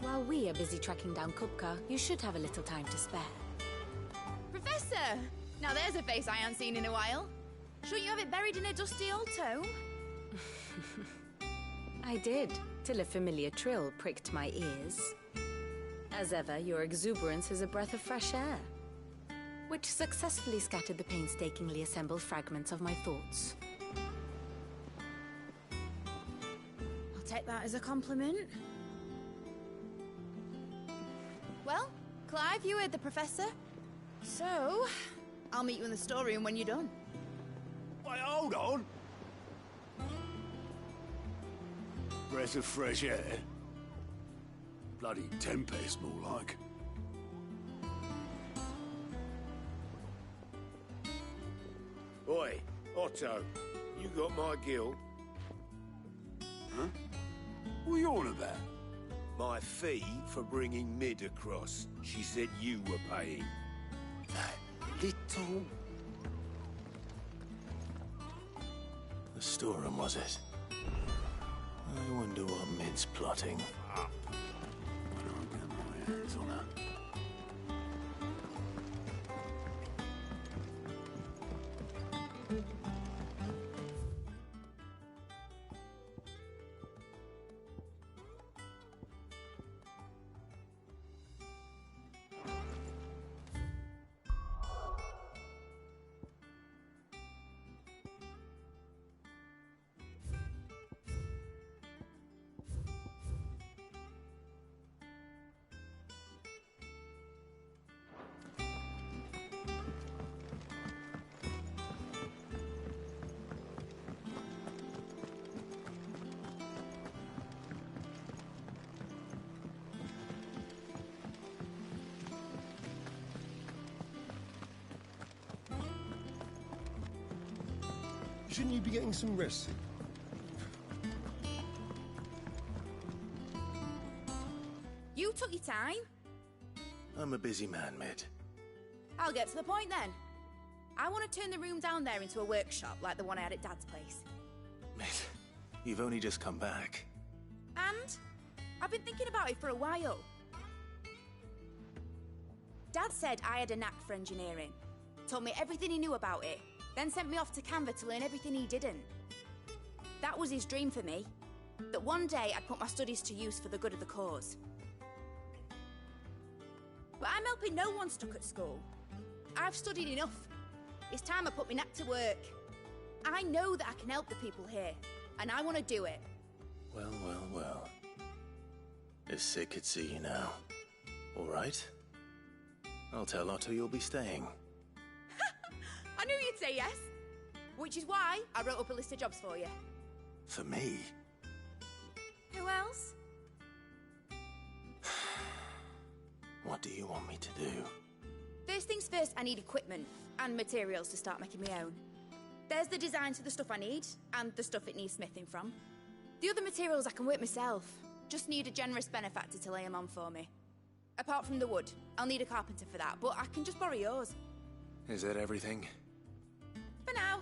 While we are busy tracking down Kupka, you should have a little time to spare. Professor! Now there's a face I haven't seen in a while. Shouldn't you have it buried in a dusty old tome? I did, till a familiar trill pricked my ears. As ever, your exuberance is a breath of fresh air, which successfully scattered the painstakingly assembled fragments of my thoughts. I'll take that as a compliment. Well, Clive, you heard the professor. So, I'll meet you in the storeroom when you're done. Wait, hold on. Breath of fresh air. Bloody tempest, more like. Oi, Otto, you got my gill? Huh? What are you on about? My fee for bringing Mid across. She said you were paying. That little... The storeroom, was it? I wonder what Mid's plotting. When I get my hands on her. Shouldn't you be getting some rest? You took your time. I'm a busy man, Mid. I'll get to the point then. I want to turn the room down there into a workshop like the one I had at Dad's place. Mid, you've only just come back. And I've been thinking about it for a while. Dad said I had a knack for engineering. Told me everything he knew about it, then sent me off to Canva to learn everything he didn't. That was his dream for me. That one day I'd put my studies to use for the good of the cause. But I'm helping no one stuck at school. I've studied enough. It's time I put my knack to work. I know that I can help the people here, and I want to do it. Well, well, well. If Sid could see you now. All right? I'll tell Otto you'll be staying. I knew you'd say yes. Which is why I wrote up a list of jobs for you. For me? Who else? What do you want me to do? First things first, I need equipment and materials to start making my own. There's the designs for the stuff I need, and the stuff it needs smithing from. The other materials I can work myself. Just need a generous benefactor to lay them on for me. Apart from the wood, I'll need a carpenter for that, but I can just borrow yours. Is that everything? For now.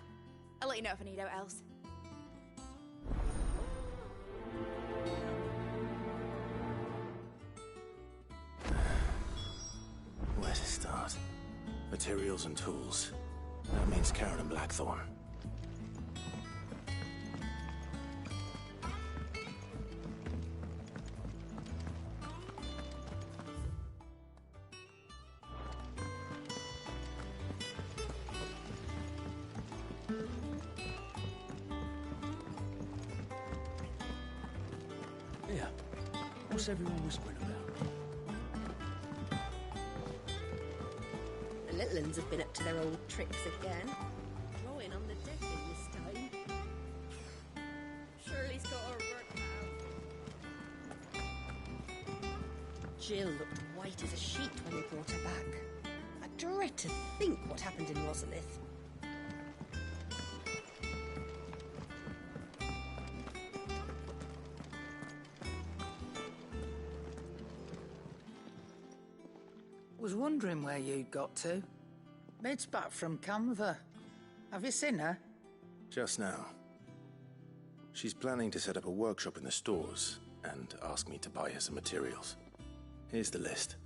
I'll let you know if I need out else. Where to start? Materials and tools. That means Karen and Blackthorn. Yeah. What's everyone whispering about? The little uns have been up to their old tricks again. Drawing on the deck in this time. Shirley's got her work now. Jill looked white as a sheet when they brought her back. I dread to think what happened in Rosalith. Was wondering where you'd got to. Mid's back from Canva. Have you seen her? Just now. She's planning to set up a workshop in the stores and ask me to buy her some materials. Here's the list.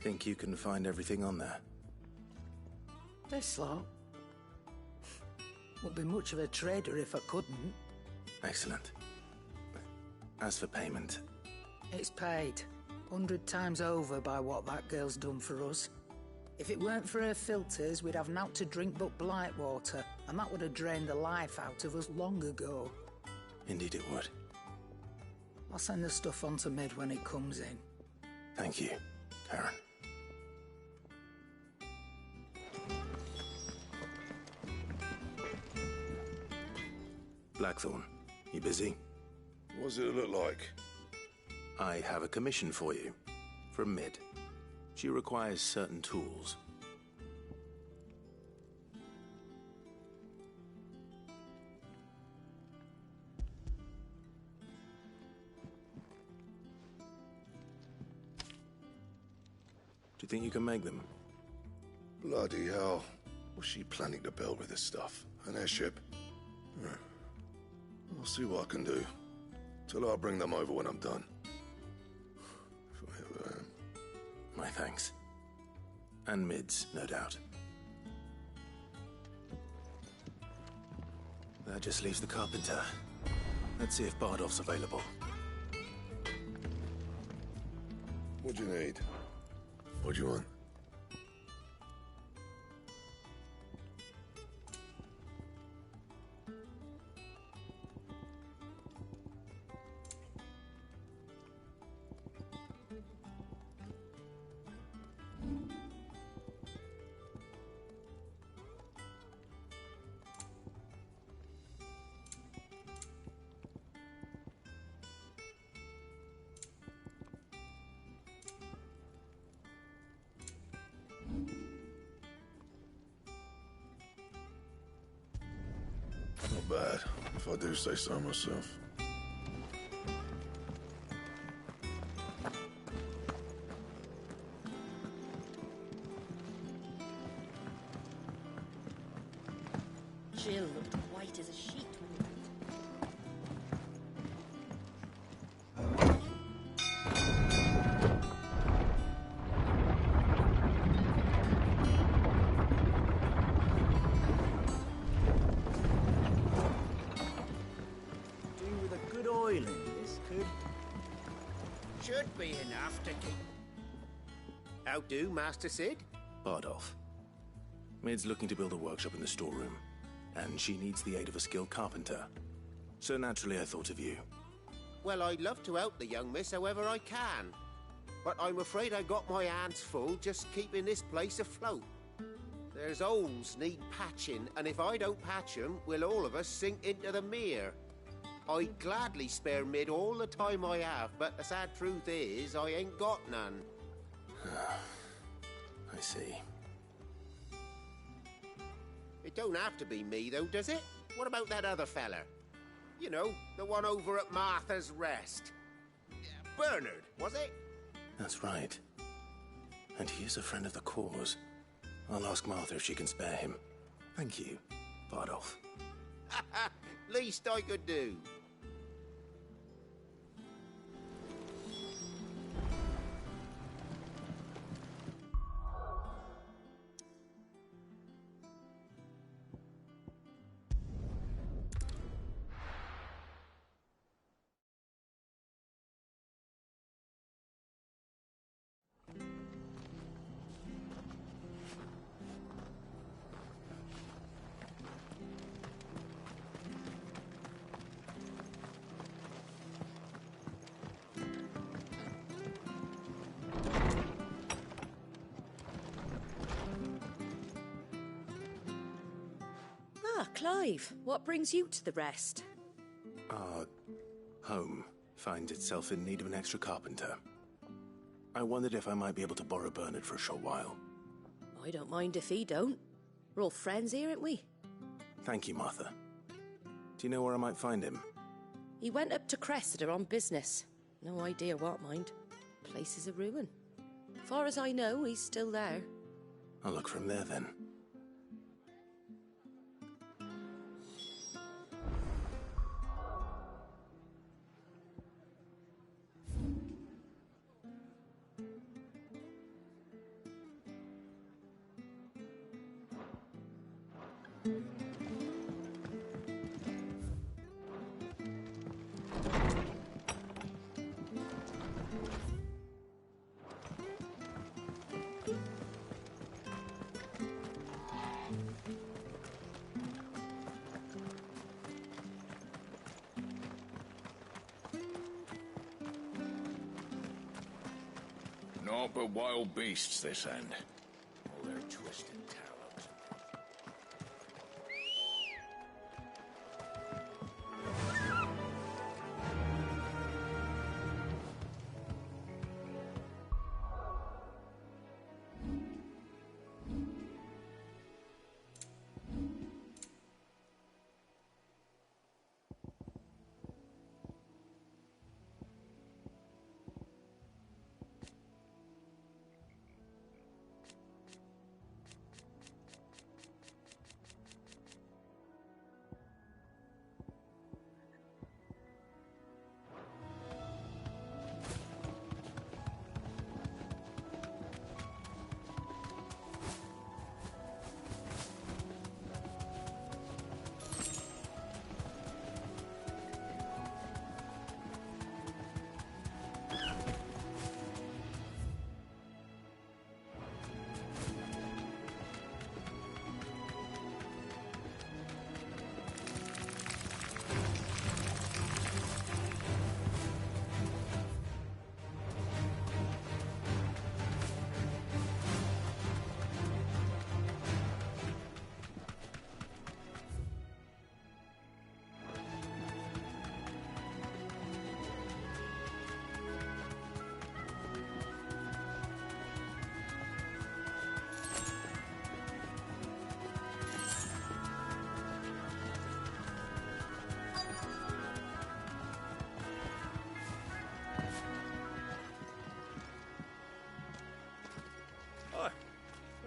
Think you can find everything on there? This lot? Wouldn't be much of a trader if I couldn't. Excellent. As for payment... It's paid. 100 times over by what that girl's done for us. If it weren't for her filters, we'd have naught to drink but blight water, and that would have drained the life out of us long ago. Indeed it would. I'll send the stuff on to Mid when it comes in. Thank you, Karen. Blackthorn, you busy? What does it look like? I have a commission for you. From Mid. She requires certain tools. Do you think you can make them? Bloody hell. What's she planning to build with this stuff? An airship? I'll see what I can do. Till I'll bring them over when I'm done. If I ever am. My thanks. And Mid's, no doubt. That just leaves the carpenter. Let's see if Bardolph's available. What do you need? What do you want? bad, if I do say so myself. Jill looked white as a sheet when we went. Do with a good oil in this, could? Should be enough to keep... How do, Master Sid? Bardolph. Mid's looking to build a workshop in the storeroom, and she needs the aid of a skilled carpenter. So naturally I thought of you. Well, I'd love to help the young miss however I can. But I'm afraid I got my hands full just keeping this place afloat. There's holes need patching, and if I don't patch 'em, we'll all of us sink into the mere. I'd gladly spare Mid all the time I have, but the sad truth is, I ain't got none. I see. It don't have to be me, though, does it? What about that other fella? You know, the one over at Martha's Rest. Bernard, was it? That's right. And he is a friend of the cause. I'll ask Martha if she can spare him. Thank you, Bardolph. Least I could do. Ah, Clive, what brings you to the Rest? Our home finds itself in need of an extra carpenter. I wondered if I might be able to borrow Bernard for a short while. I don't mind if he don't. We're all friends here, aren't we? Thank you, Martha. Do you know where I might find him? He went up to Cressida on business. No idea what, mind. Place is a ruin. Far as I know, he's still there. I'll look for him there then. Naught but wild beasts this end. All their twisted talons.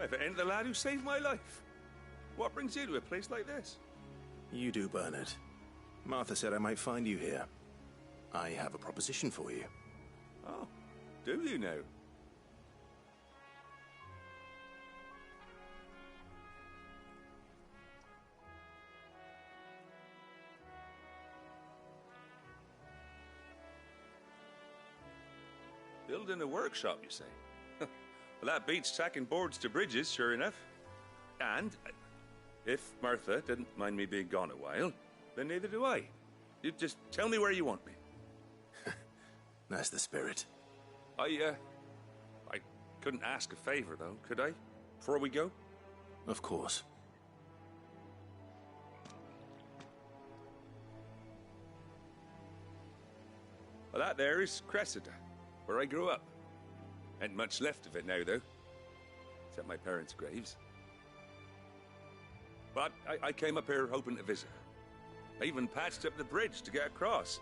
If it ain't the lad who saved my life. What brings you to a place like this? You do, Bernard. Martha said I might find you here. I have a proposition for you. Oh, do you now? Building a workshop, you say? Well, that beats tacking boards to bridges, sure enough. And if Martha didn't mind me being gone a while, then neither do I. You just tell me where you want me. That's the spirit. I couldn't ask a favor, though, could I? Before we go? Of course. Well, that there is Cressida, where I grew up. Ain't much left of it now, though. Except my parents' graves. But I came up here hoping to visit her. I even patched up the bridge to get across.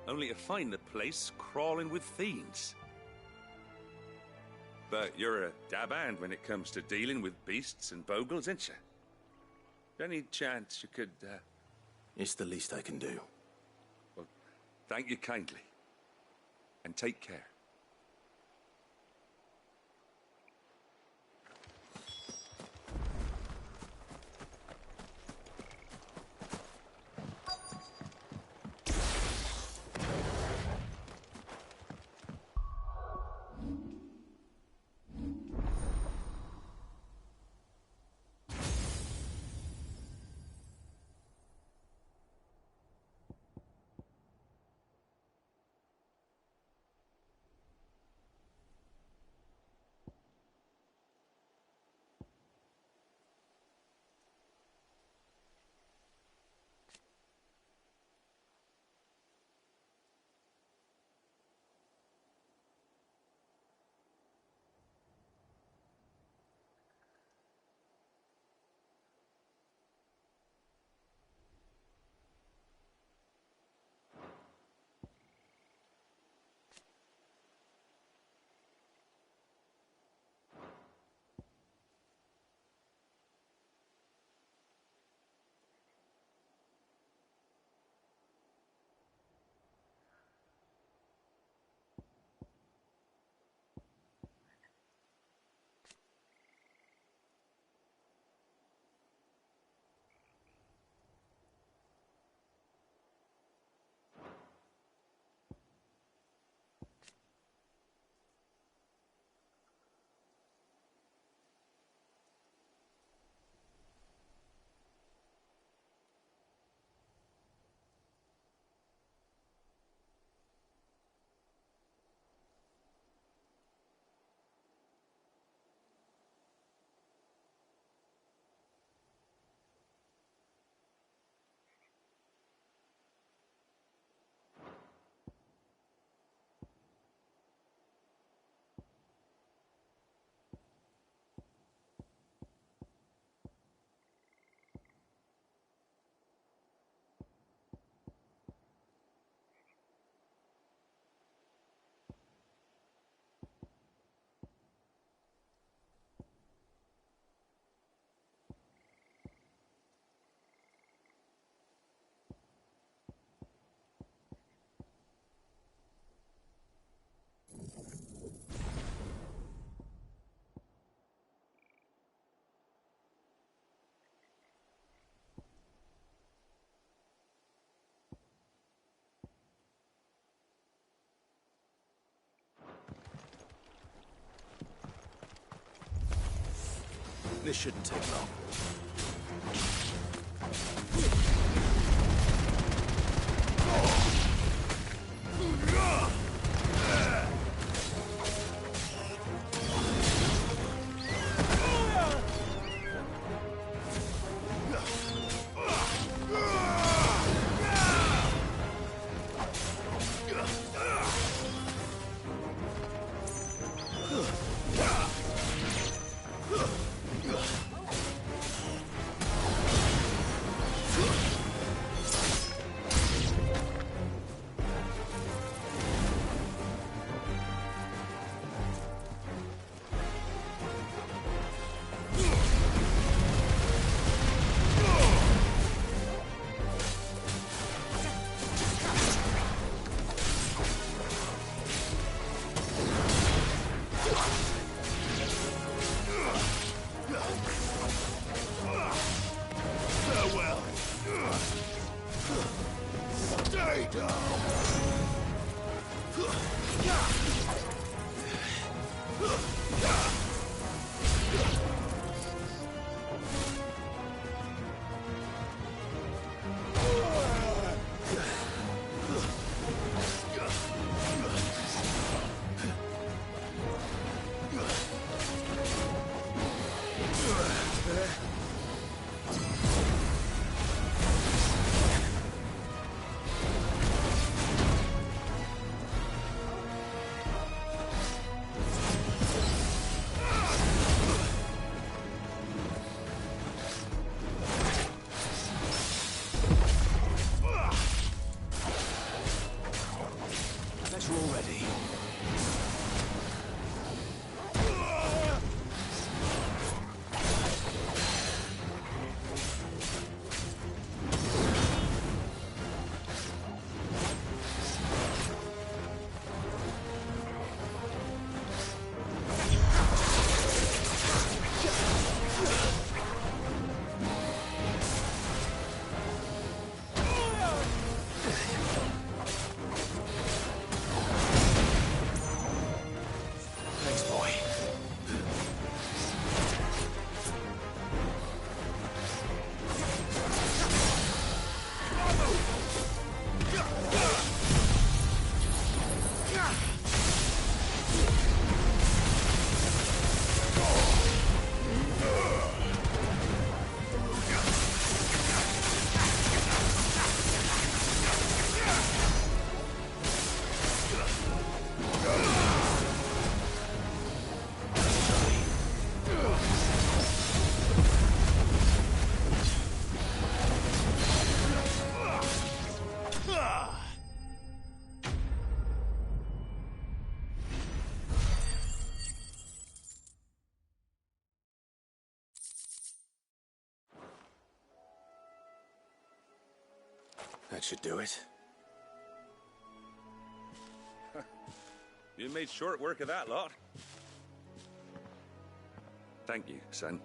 Only to find the place crawling with fiends. But you're a dab hand when it comes to dealing with beasts and bogles, ain't you? Any chance you could, It's the least I can do. Well, thank you kindly. And take care. This shouldn't take long. ready. That should do it. You made short work of that lot. Thank you, son.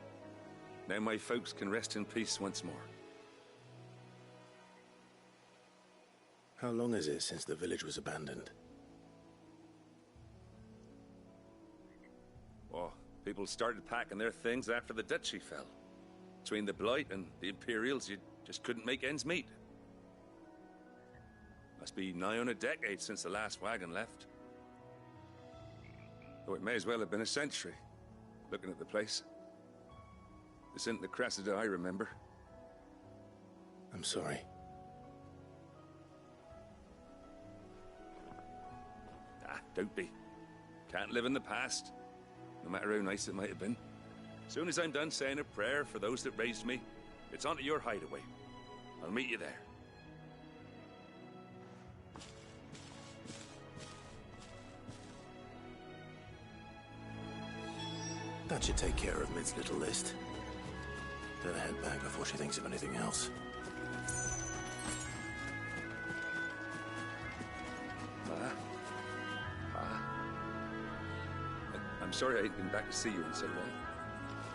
Now my folks can rest in peace once more. How long is it since the village was abandoned? Oh, people started packing their things after the duchy fell. Between the Blight and the Imperials, you just couldn't make ends meet. Must be nigh on a decade since the last wagon left. Though it may as well have been a century, looking at the place. This isn't the Cressida I remember. I'm sorry. Ah, don't be. Can't live in the past, no matter how nice it might have been. Soon as I'm done saying a prayer for those that raised me, it's onto your hideaway. I'll meet you there. That should take care of Mid's little list. Better head back before she thinks of anything else. I'm sorry I ain't been back to see you in so long,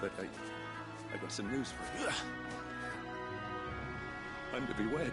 but I got some news for you. I'm to be wed.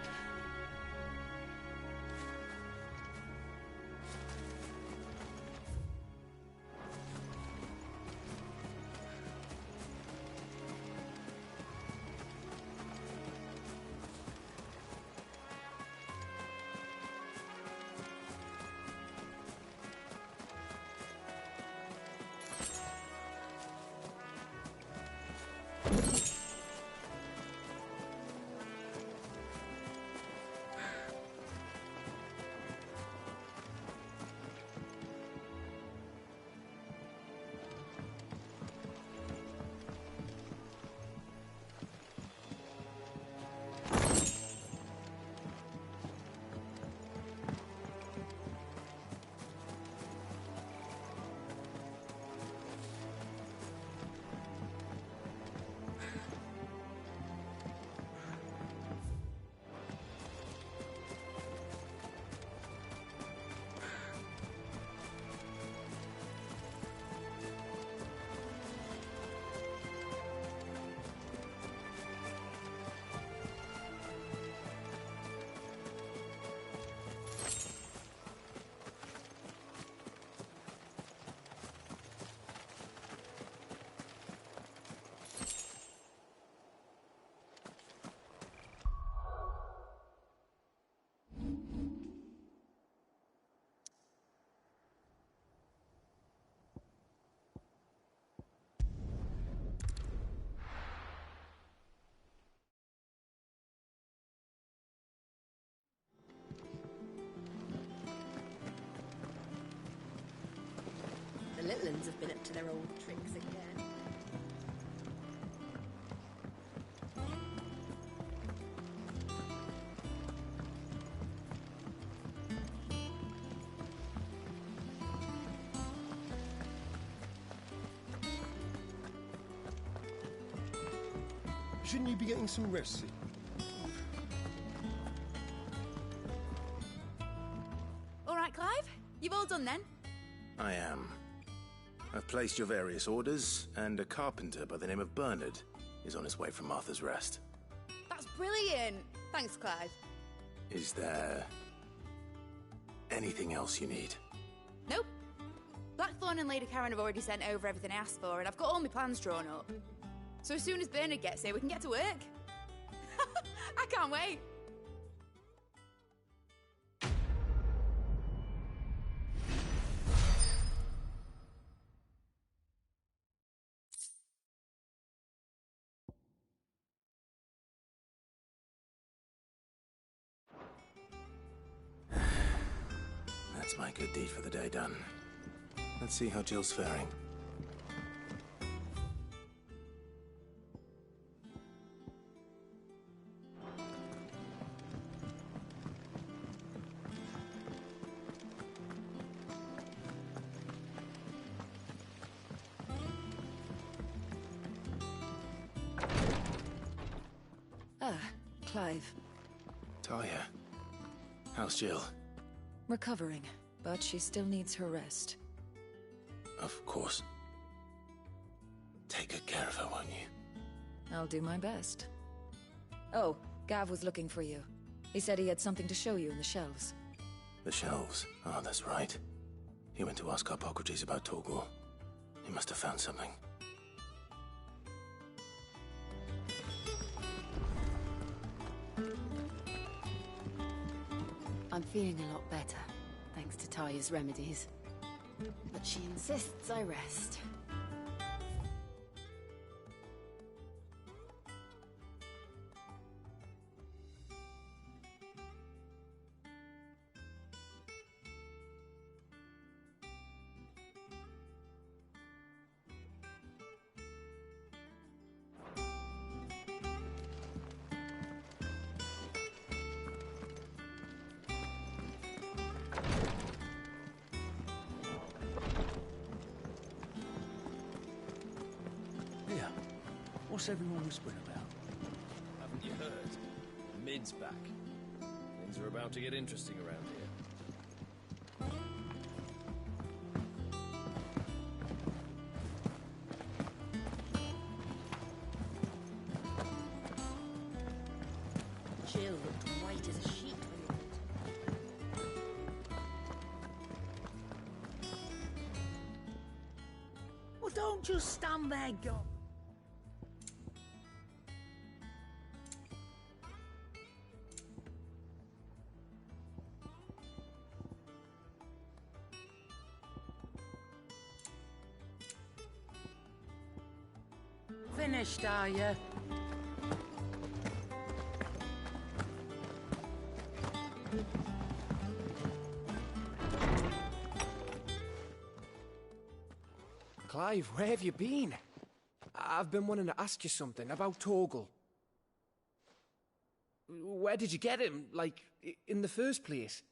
The little uns have been up to their old tricks again. Shouldn't you be getting some rest, Sid? All right, Clive? You've all done then? I am. I've placed your various orders, and a carpenter by the name of Bernard is on his way from Martha's Rest. That's brilliant. Thanks, Clive. Is there anything else you need? Nope. Blackthorn and Lady Karen have already sent over everything I asked for, and I've got all my plans drawn up. So as soon as Bernard gets here, we can get to work. I can't wait. That's my good deed for the day done. Let's see how Jill's faring. Clive. Talia, how's Jill? Recovering, but she still needs her rest. Of course. Take good care of her, won't you? I'll do my best. Oh, Gav was looking for you. He said he had something to show you in the shelves. The shelves? Oh, that's right. He went to ask Hippocrates about Torgal. He must have found something. I'm feeling a lot better, thanks to Talia's remedies. But she insists I rest. What's everyone whispering about? Haven't you heard? Mid's back. Things are about to get interesting around here. Jill looked white as a sheet when Well, don't just stand there, go. Finished, are you? Clive, where have you been? I've been wanting to ask you something about Torgal. Where did you get him, like, in the first place?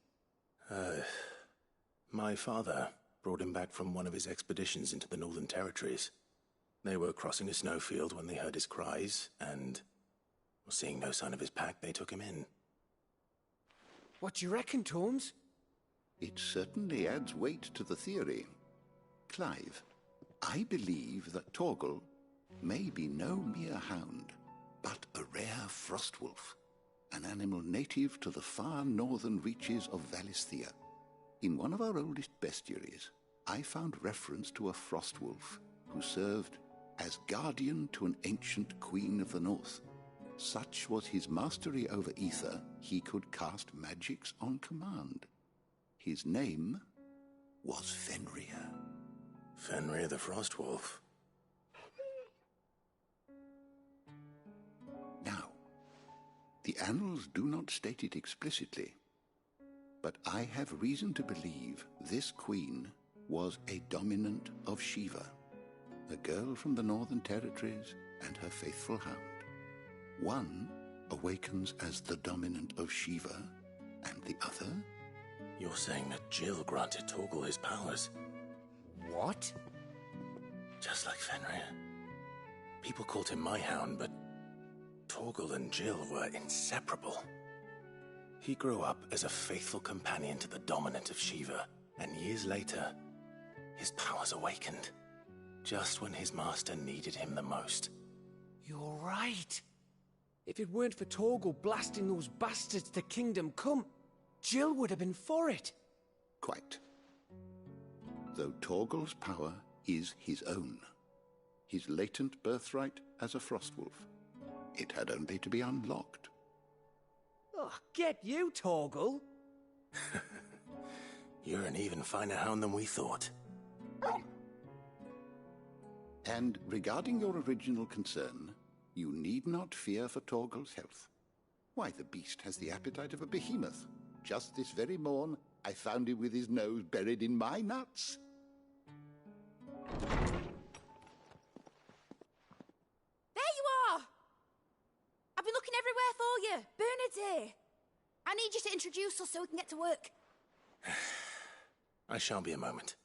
My father brought him back from one of his expeditions into the Northern Territories. They were crossing a snowfield when they heard his cries, and, seeing no sign of his pack, they took him in. What do you reckon, Tomes? It certainly adds weight to the theory. Clive, I believe that Torgal may be no mere hound, but a rare frostwolf, an animal native to the far northern reaches of Valisthea. In one of our oldest bestiaries, I found reference to a frostwolf who served as guardian to an ancient queen of the north. Such was his mastery over ether, he could cast magics on command. His name was Fenrir. Fenrir the Frostwolf. Now, the annals do not state it explicitly, but I have reason to believe this queen was a dominant of Shiva, a girl from the Northern Territories and her faithful hound. One awakens as the dominant of Shiva, and the other? You're saying that Jill granted Torgal his powers? What? Just like Fenrir. People called him my hound, but Torgal and Jill were inseparable. He grew up as a faithful companion to the dominant of Shiva, and years later, his powers awakened, just when his master needed him the most. You're right. If it weren't for Torgal blasting those bastards to Kingdom Come, Jill would have been for it. Quite. Though Torgal's power is his own, his latent birthright as a Frostwolf. It had only to be unlocked. Oh, get you, Torgal! You're an even finer hound than we thought. And regarding your original concern, you need not fear for Torgal's health. Why, the beast has the appetite of a behemoth. Just this very morn, I found him with his nose buried in my nuts. There you are! I've been looking everywhere for you. Bernard's here. I need you to introduce us so we can get to work. I shan't be a moment.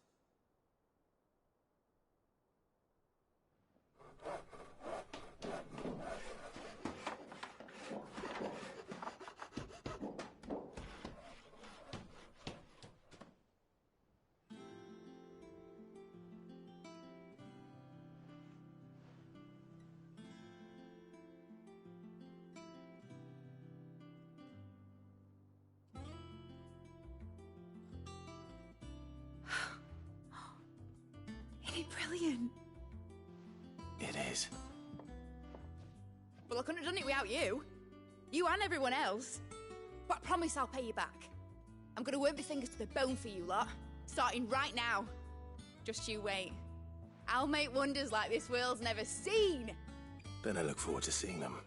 Brilliant. It is. Well, I couldn't have done it without you. You and everyone else. But I promise I'll pay you back. I'm gonna work my fingers to the bone for you lot, starting right now. Just you wait. I'll make wonders like this world's never seen. Then I look forward to seeing them.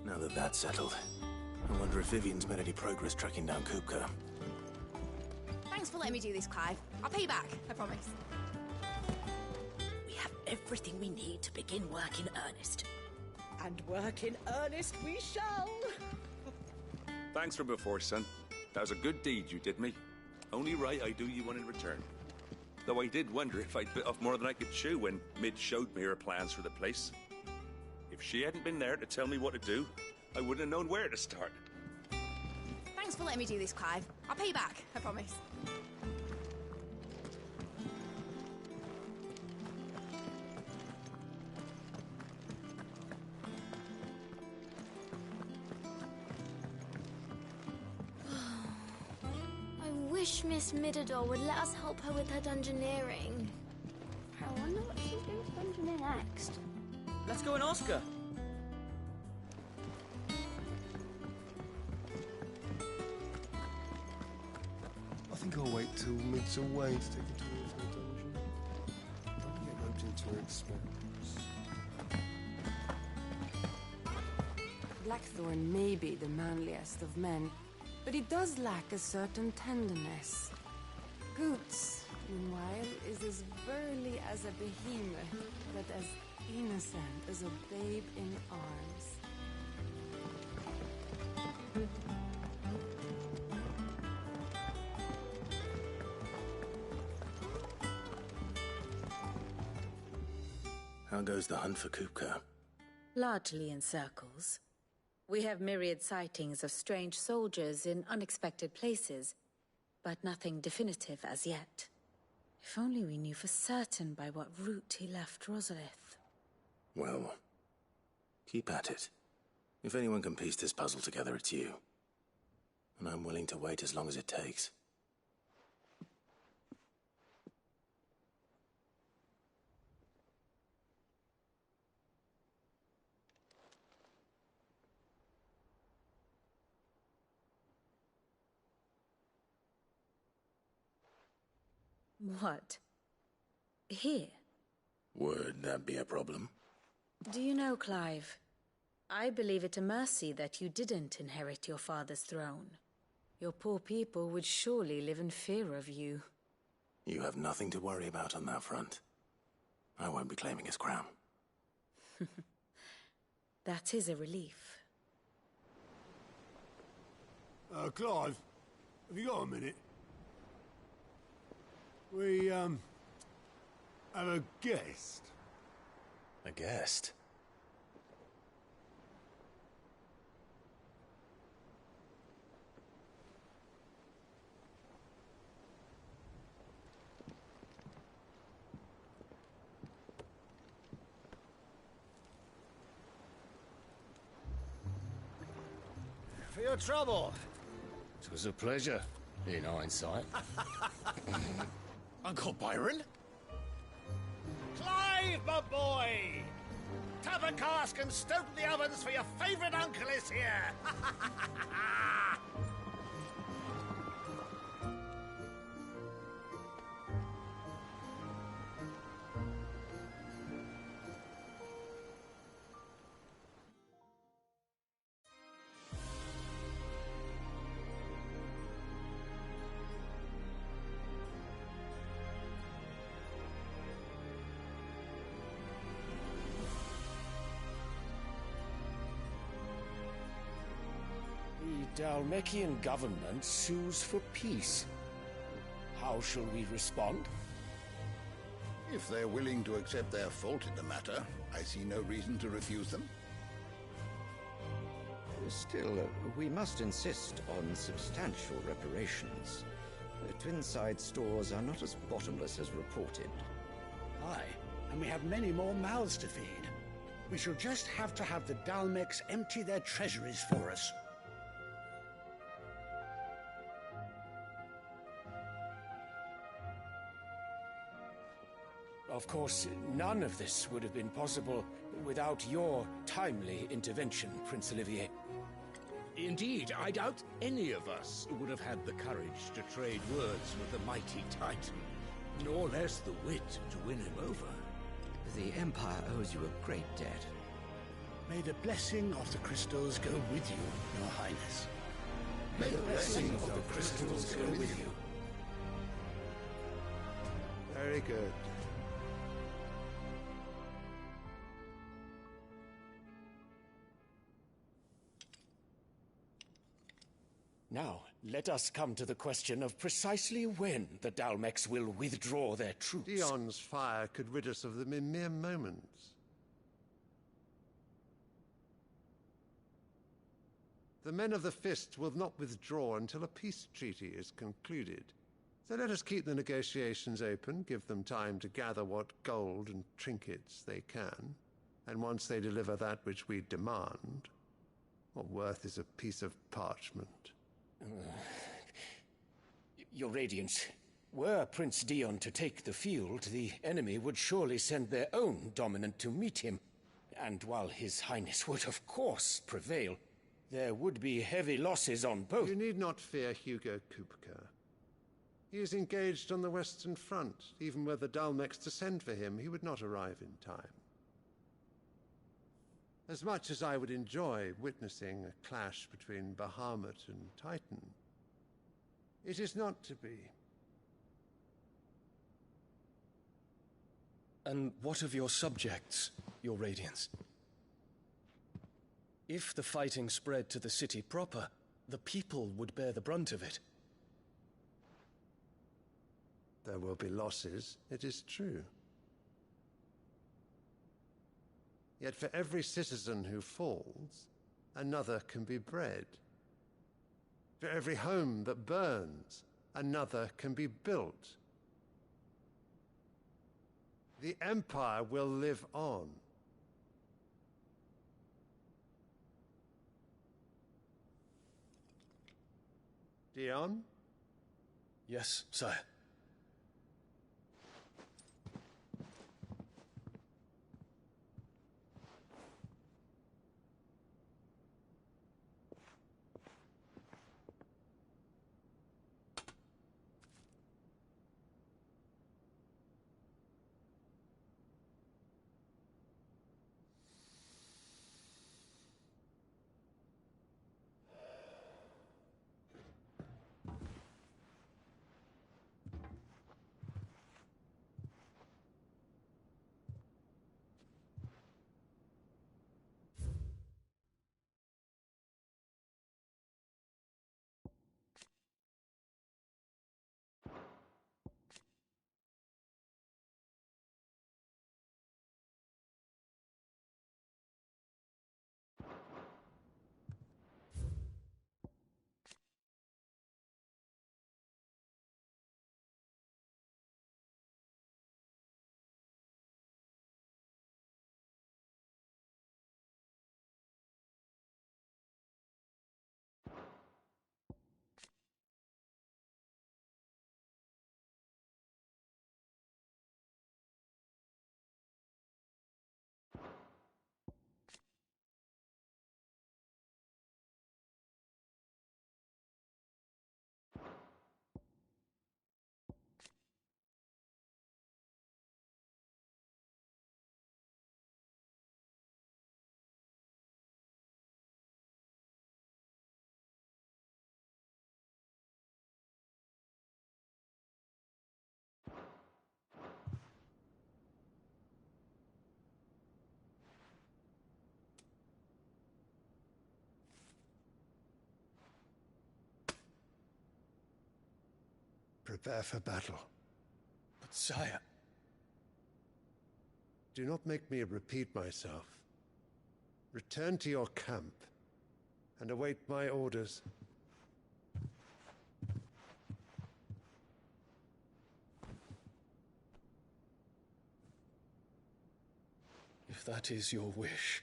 Now that that's settled, I wonder if Vivian's made any progress tracking down Kupka. Thanks for letting me do this, Clive. I'll pay you back, I promise. We have everything we need to begin work in earnest. And work in earnest we shall! Thanks for before, son. That was a good deed you did me. Only right I do you one in return. Though I did wonder if I'd bit off more than I could chew when Mid showed me her plans for the place. If she hadn't been there to tell me what to do, I wouldn't have known where to start. Thanks for letting me do this, Clive. I'll pay you back, I promise. I wish Miss Midador would let us help her with her dungeoneering. I wonder what she's going to dungeoneer next. Let's go and ask her. I think I'll wait till Mid's away to take a tour of the dungeon. Don't get roped into her expense. Blackthorn may be the manliest of men, but he does lack a certain tenderness. Goots, meanwhile, is as burly as a behemoth, but as innocent as a babe in arms. How goes the hunt for Kupka? Largely in circles. We have myriad sightings of strange soldiers in unexpected places, but nothing definitive as yet. If only we knew for certain by what route he left Rosalith. Well, keep at it. If anyone can piece this puzzle together, it's you. And I'm willing to wait as long as it takes. What? Here? Would that be a problem? Do you know, Clive? I believe it a mercy that you didn't inherit your father's throne. Your poor people would surely live in fear of you. You have nothing to worry about on that front. I won't be claiming his crown. That is a relief. Clive, Have you got a minute? We, have a guest. A guest? For your trouble. It was a pleasure, in hindsight. Uncle Byron? Clive, my boy! Tap a cask and stoke the ovens, for your favourite uncle is here! The Dalmekian government sues for peace. How shall we respond? If they're willing to accept their fault in the matter, I see no reason to refuse them. Still, we must insist on substantial reparations. Twinside stores are not as bottomless as reported. Aye, and we have many more mouths to feed. We shall just have to have the Dalmeks empty their treasuries for us. Of course, none of this would have been possible without your timely intervention, Prince Olivier. Indeed, I doubt any of us would have had the courage to trade words with the mighty Titan, nor less the wit to win him over. The Empire owes you a great debt. May the blessing of the crystals go with you, Your Highness. May the blessing of the crystals go with you. Very good. Now, let us come to the question of precisely when the Dalmeks will withdraw their troops. Dion's fire could rid us of them in mere moments. The men of the Fist will not withdraw until a peace treaty is concluded. So let us keep the negotiations open, give them time to gather what gold and trinkets they can, and once they deliver that which we demand, what worth is a piece of parchment? Your Radiance, were Prince Dion to take the field, the enemy would surely send their own dominant to meet him. And while His Highness would of course prevail, there would be heavy losses on both. You need not fear Hugo Kupka. He is engaged on the Western Front. Even were the Dalmeks to send for him, he would not arrive in time. As much as I would enjoy witnessing a clash between Bahamut and Titan, it is not to be. And what of your subjects, Your Radiance? If the fighting spread to the city proper, the people would bear the brunt of it. There will be losses, it is true. Yet for every citizen who falls, another can be bred. For every home that burns, another can be built. The Empire will live on. Dion? Yes, sire. prepare for battle. But sire... Do not make me repeat myself. Return to your camp and await my orders. If that is your wish,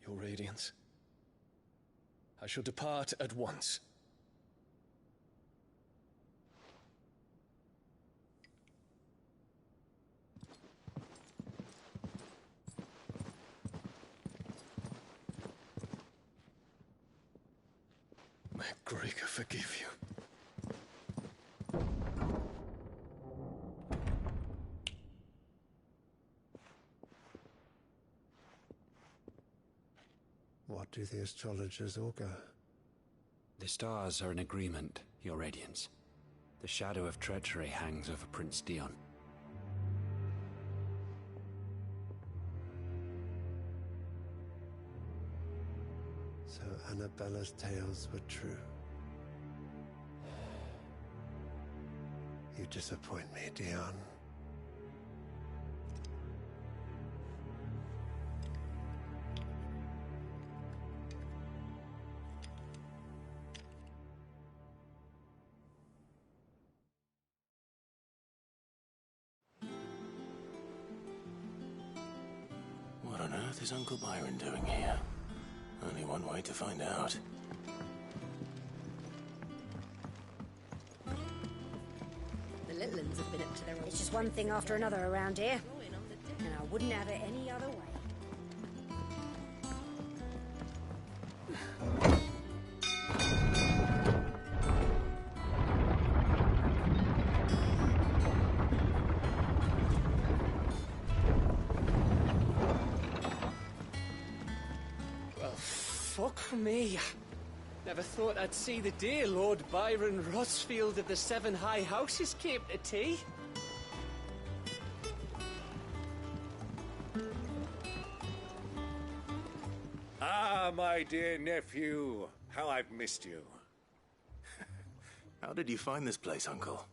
Your Radiance, I shall depart at once. May Gregor forgive you. What do the astrologers augur? The stars are in agreement, Your Radiance. The shadow of treachery hangs over Prince Dion. So Annabella's tales were true. You disappoint me, Dion. What on earth is Uncle Byron doing here? Only one way to find out. The little uns have been up to their own. It's just one thing after another around here, and I wouldn't have it any other way. Fuck me. Never thought I'd see the day Lord Byron Rosfield of the Seven High Houses came to tea. Ah, my dear nephew. How I've missed you. How did you find this place, Uncle?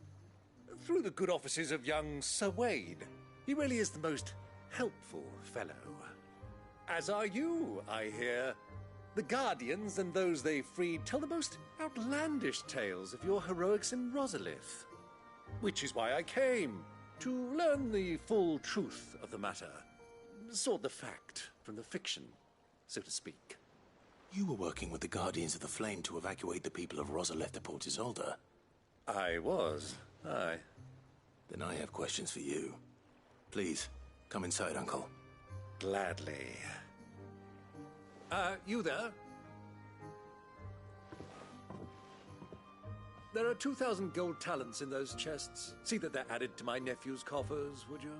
Through the good offices of young Sir Wade. He really is the most helpful fellow. As are you, I hear. The Guardians and those they freed tell the most outlandish tales of your heroics in Rosalith. Which is why I came, to learn the full truth of the matter. Sort the fact from the fiction, so to speak. You were working with the Guardians of the Flame to evacuate the people of Rosalith to Port Isolde. I was, aye. Then I have questions for you. Please, come inside, Uncle. Gladly. You there? There are 2,000 gold talents in those chests. See that they're added to my nephew's coffers, would you?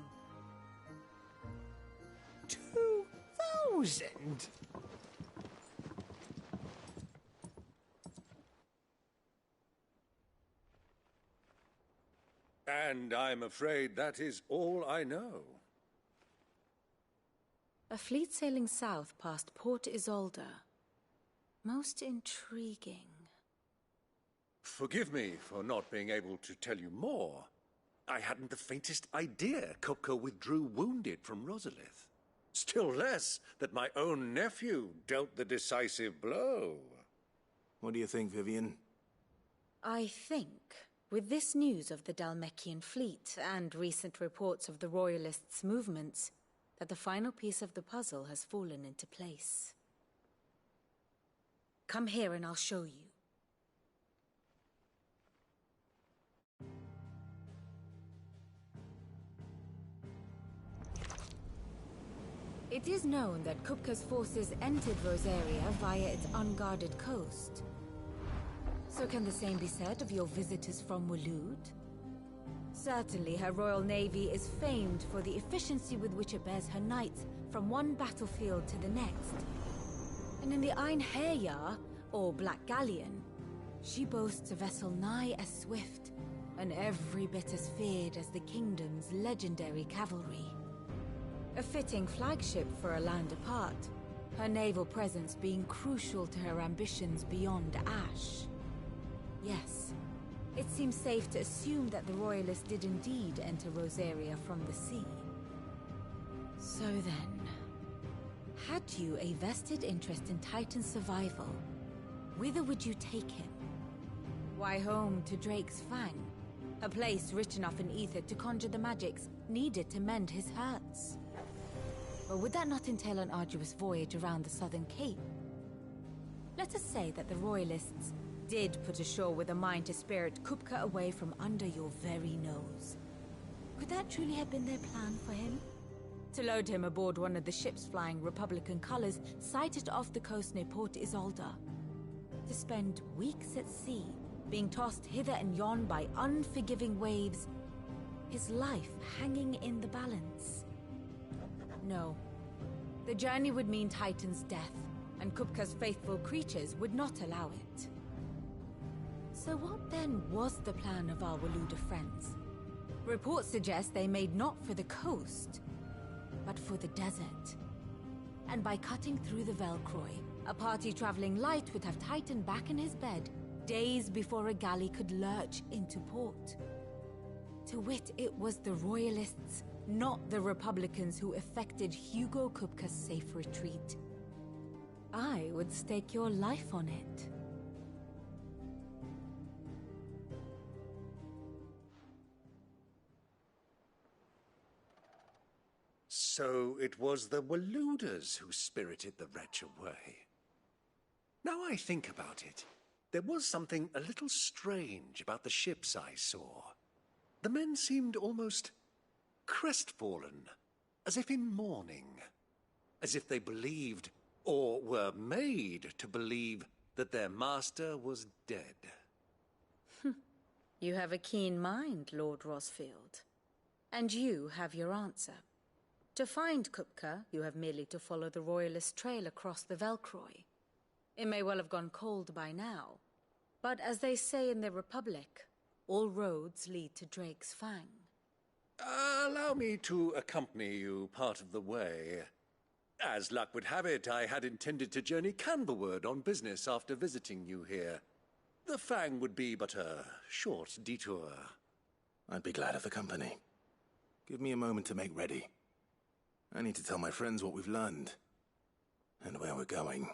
2,000? And I'm afraid that is all I know. A fleet sailing south past Port Isolde. Most intriguing. Forgive me for not being able to tell you more. I hadn't the faintest idea Kupka withdrew wounded from Rosalith. Still less that my own nephew dealt the decisive blow. What do you think, Vivian? I think, with this news of the Dhalmekian fleet and recent reports of the Royalists' movements, that the final piece of the puzzle has fallen into place. Come here and I'll show you. It is known that Kupka's forces entered Rosaria via its unguarded coast. So can the same be said of your visitors from Waloed? Certainly, her royal navy is famed for the efficiency with which it bears her knights from one battlefield to the next. And in the Einherjar, or Black Galleon, she boasts a vessel nigh as swift, and every bit as feared as the kingdom's legendary cavalry. A fitting flagship for a land apart, her naval presence being crucial to her ambitions beyond Ash. Yes, it seems safe to assume that the Royalists did indeed enter Rosaria from the sea. So then, had you a vested interest in Titan's survival, whither would you take him? Why, home to Drake's Fang, a place rich enough in ether to conjure the magics needed to mend his hurts. Or would that not entail an arduous voyage around the southern cape? Let us say that the Royalists did put ashore with a mind to spirit Kupka away from under your very nose. Could that truly have been their plan for him? To load him aboard one of the ships flying Republican colors sighted off the coast near Port Isolda. To spend weeks at sea, being tossed hither and yon by unforgiving waves, his life hanging in the balance. No. The journey would mean Titan's death, and Kupka's faithful creatures would not allow it. So what then was the plan of our Waluda friends? Reports suggest they made not for the coast, but for the desert. And by cutting through the Velcroy, a party traveling light would have Titan back in his bed days before a galley could lurch into port. To wit, it was the Royalists, not the Republicans, who effected Hugo Kupka's safe retreat. I would stake your life on it. So it was the Waludas who spirited the wretch away. Now I think about it, there was something a little strange about the ships I saw. The men seemed almost crestfallen, as if in mourning, as if they believed, or were made to believe, that their master was dead. You have a keen mind, Lord Rosfield. And you have your answer. To find Kupka, you have merely to follow the Royalist trail across the Velcroy. It may well have gone cold by now, but as they say in the Republic, all roads lead to Drake's Fang. Allow me to accompany you part of the way. As luck would have it, I had intended to journey Canberward on business after visiting you here. The Fang would be but a short detour. I'd be glad of the company. Give me a moment to make ready. I need to tell my friends what we've learned, and where we're going.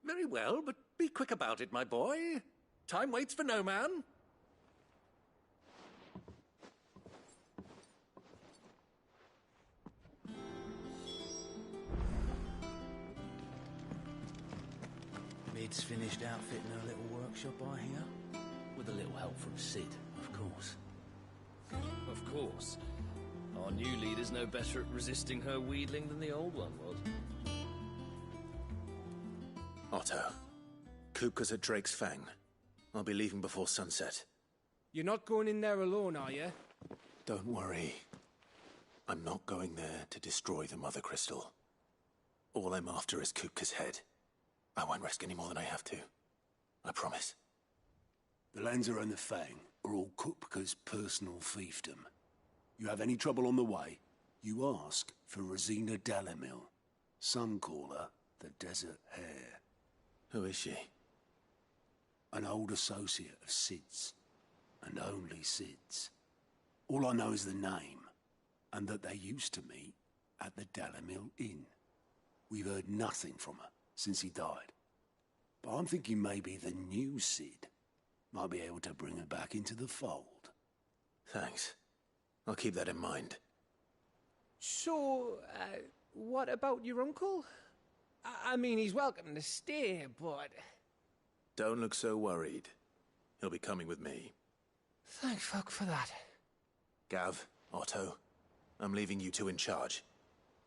Very well, but be quick about it, my boy. Time waits for no man. Mid's finished outfitting her little workshop, I hear. With a little help from Sid, of course. Of course. Our new leader's no better at resisting her wheedling than the old one was. Otto, Kupka's at Drake's Fang. I'll be leaving before sunset. You're not going in there alone, are you? Don't worry. I'm not going there to destroy the Mother Crystal. All I'm after is Kupka's head. I won't risk any more than I have to. I promise. The Lanza and the Fang are all Kupka's personal fiefdom. You have any trouble on the way, you ask for Rosina Dalamil. Some call her the Desert Hare. Who is she? An old associate of Sid's, and only Sid's. All I know is the name, and that they used to meet at the Dalamil Inn. We've heard nothing from her since he died. But I'm thinking maybe the new Sid might be able to bring her back into the fold. Thanks. I'll keep that in mind. So, what about your uncle? I mean, he's welcome to stay, but... Don't look so worried. He'll be coming with me. Thank fuck for that. Gav, Otto, I'm leaving you two in charge.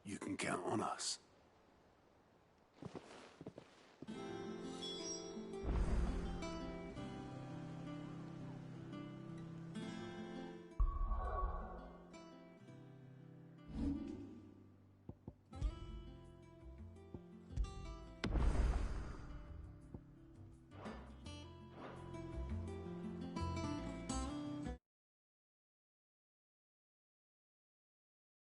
You can count on us.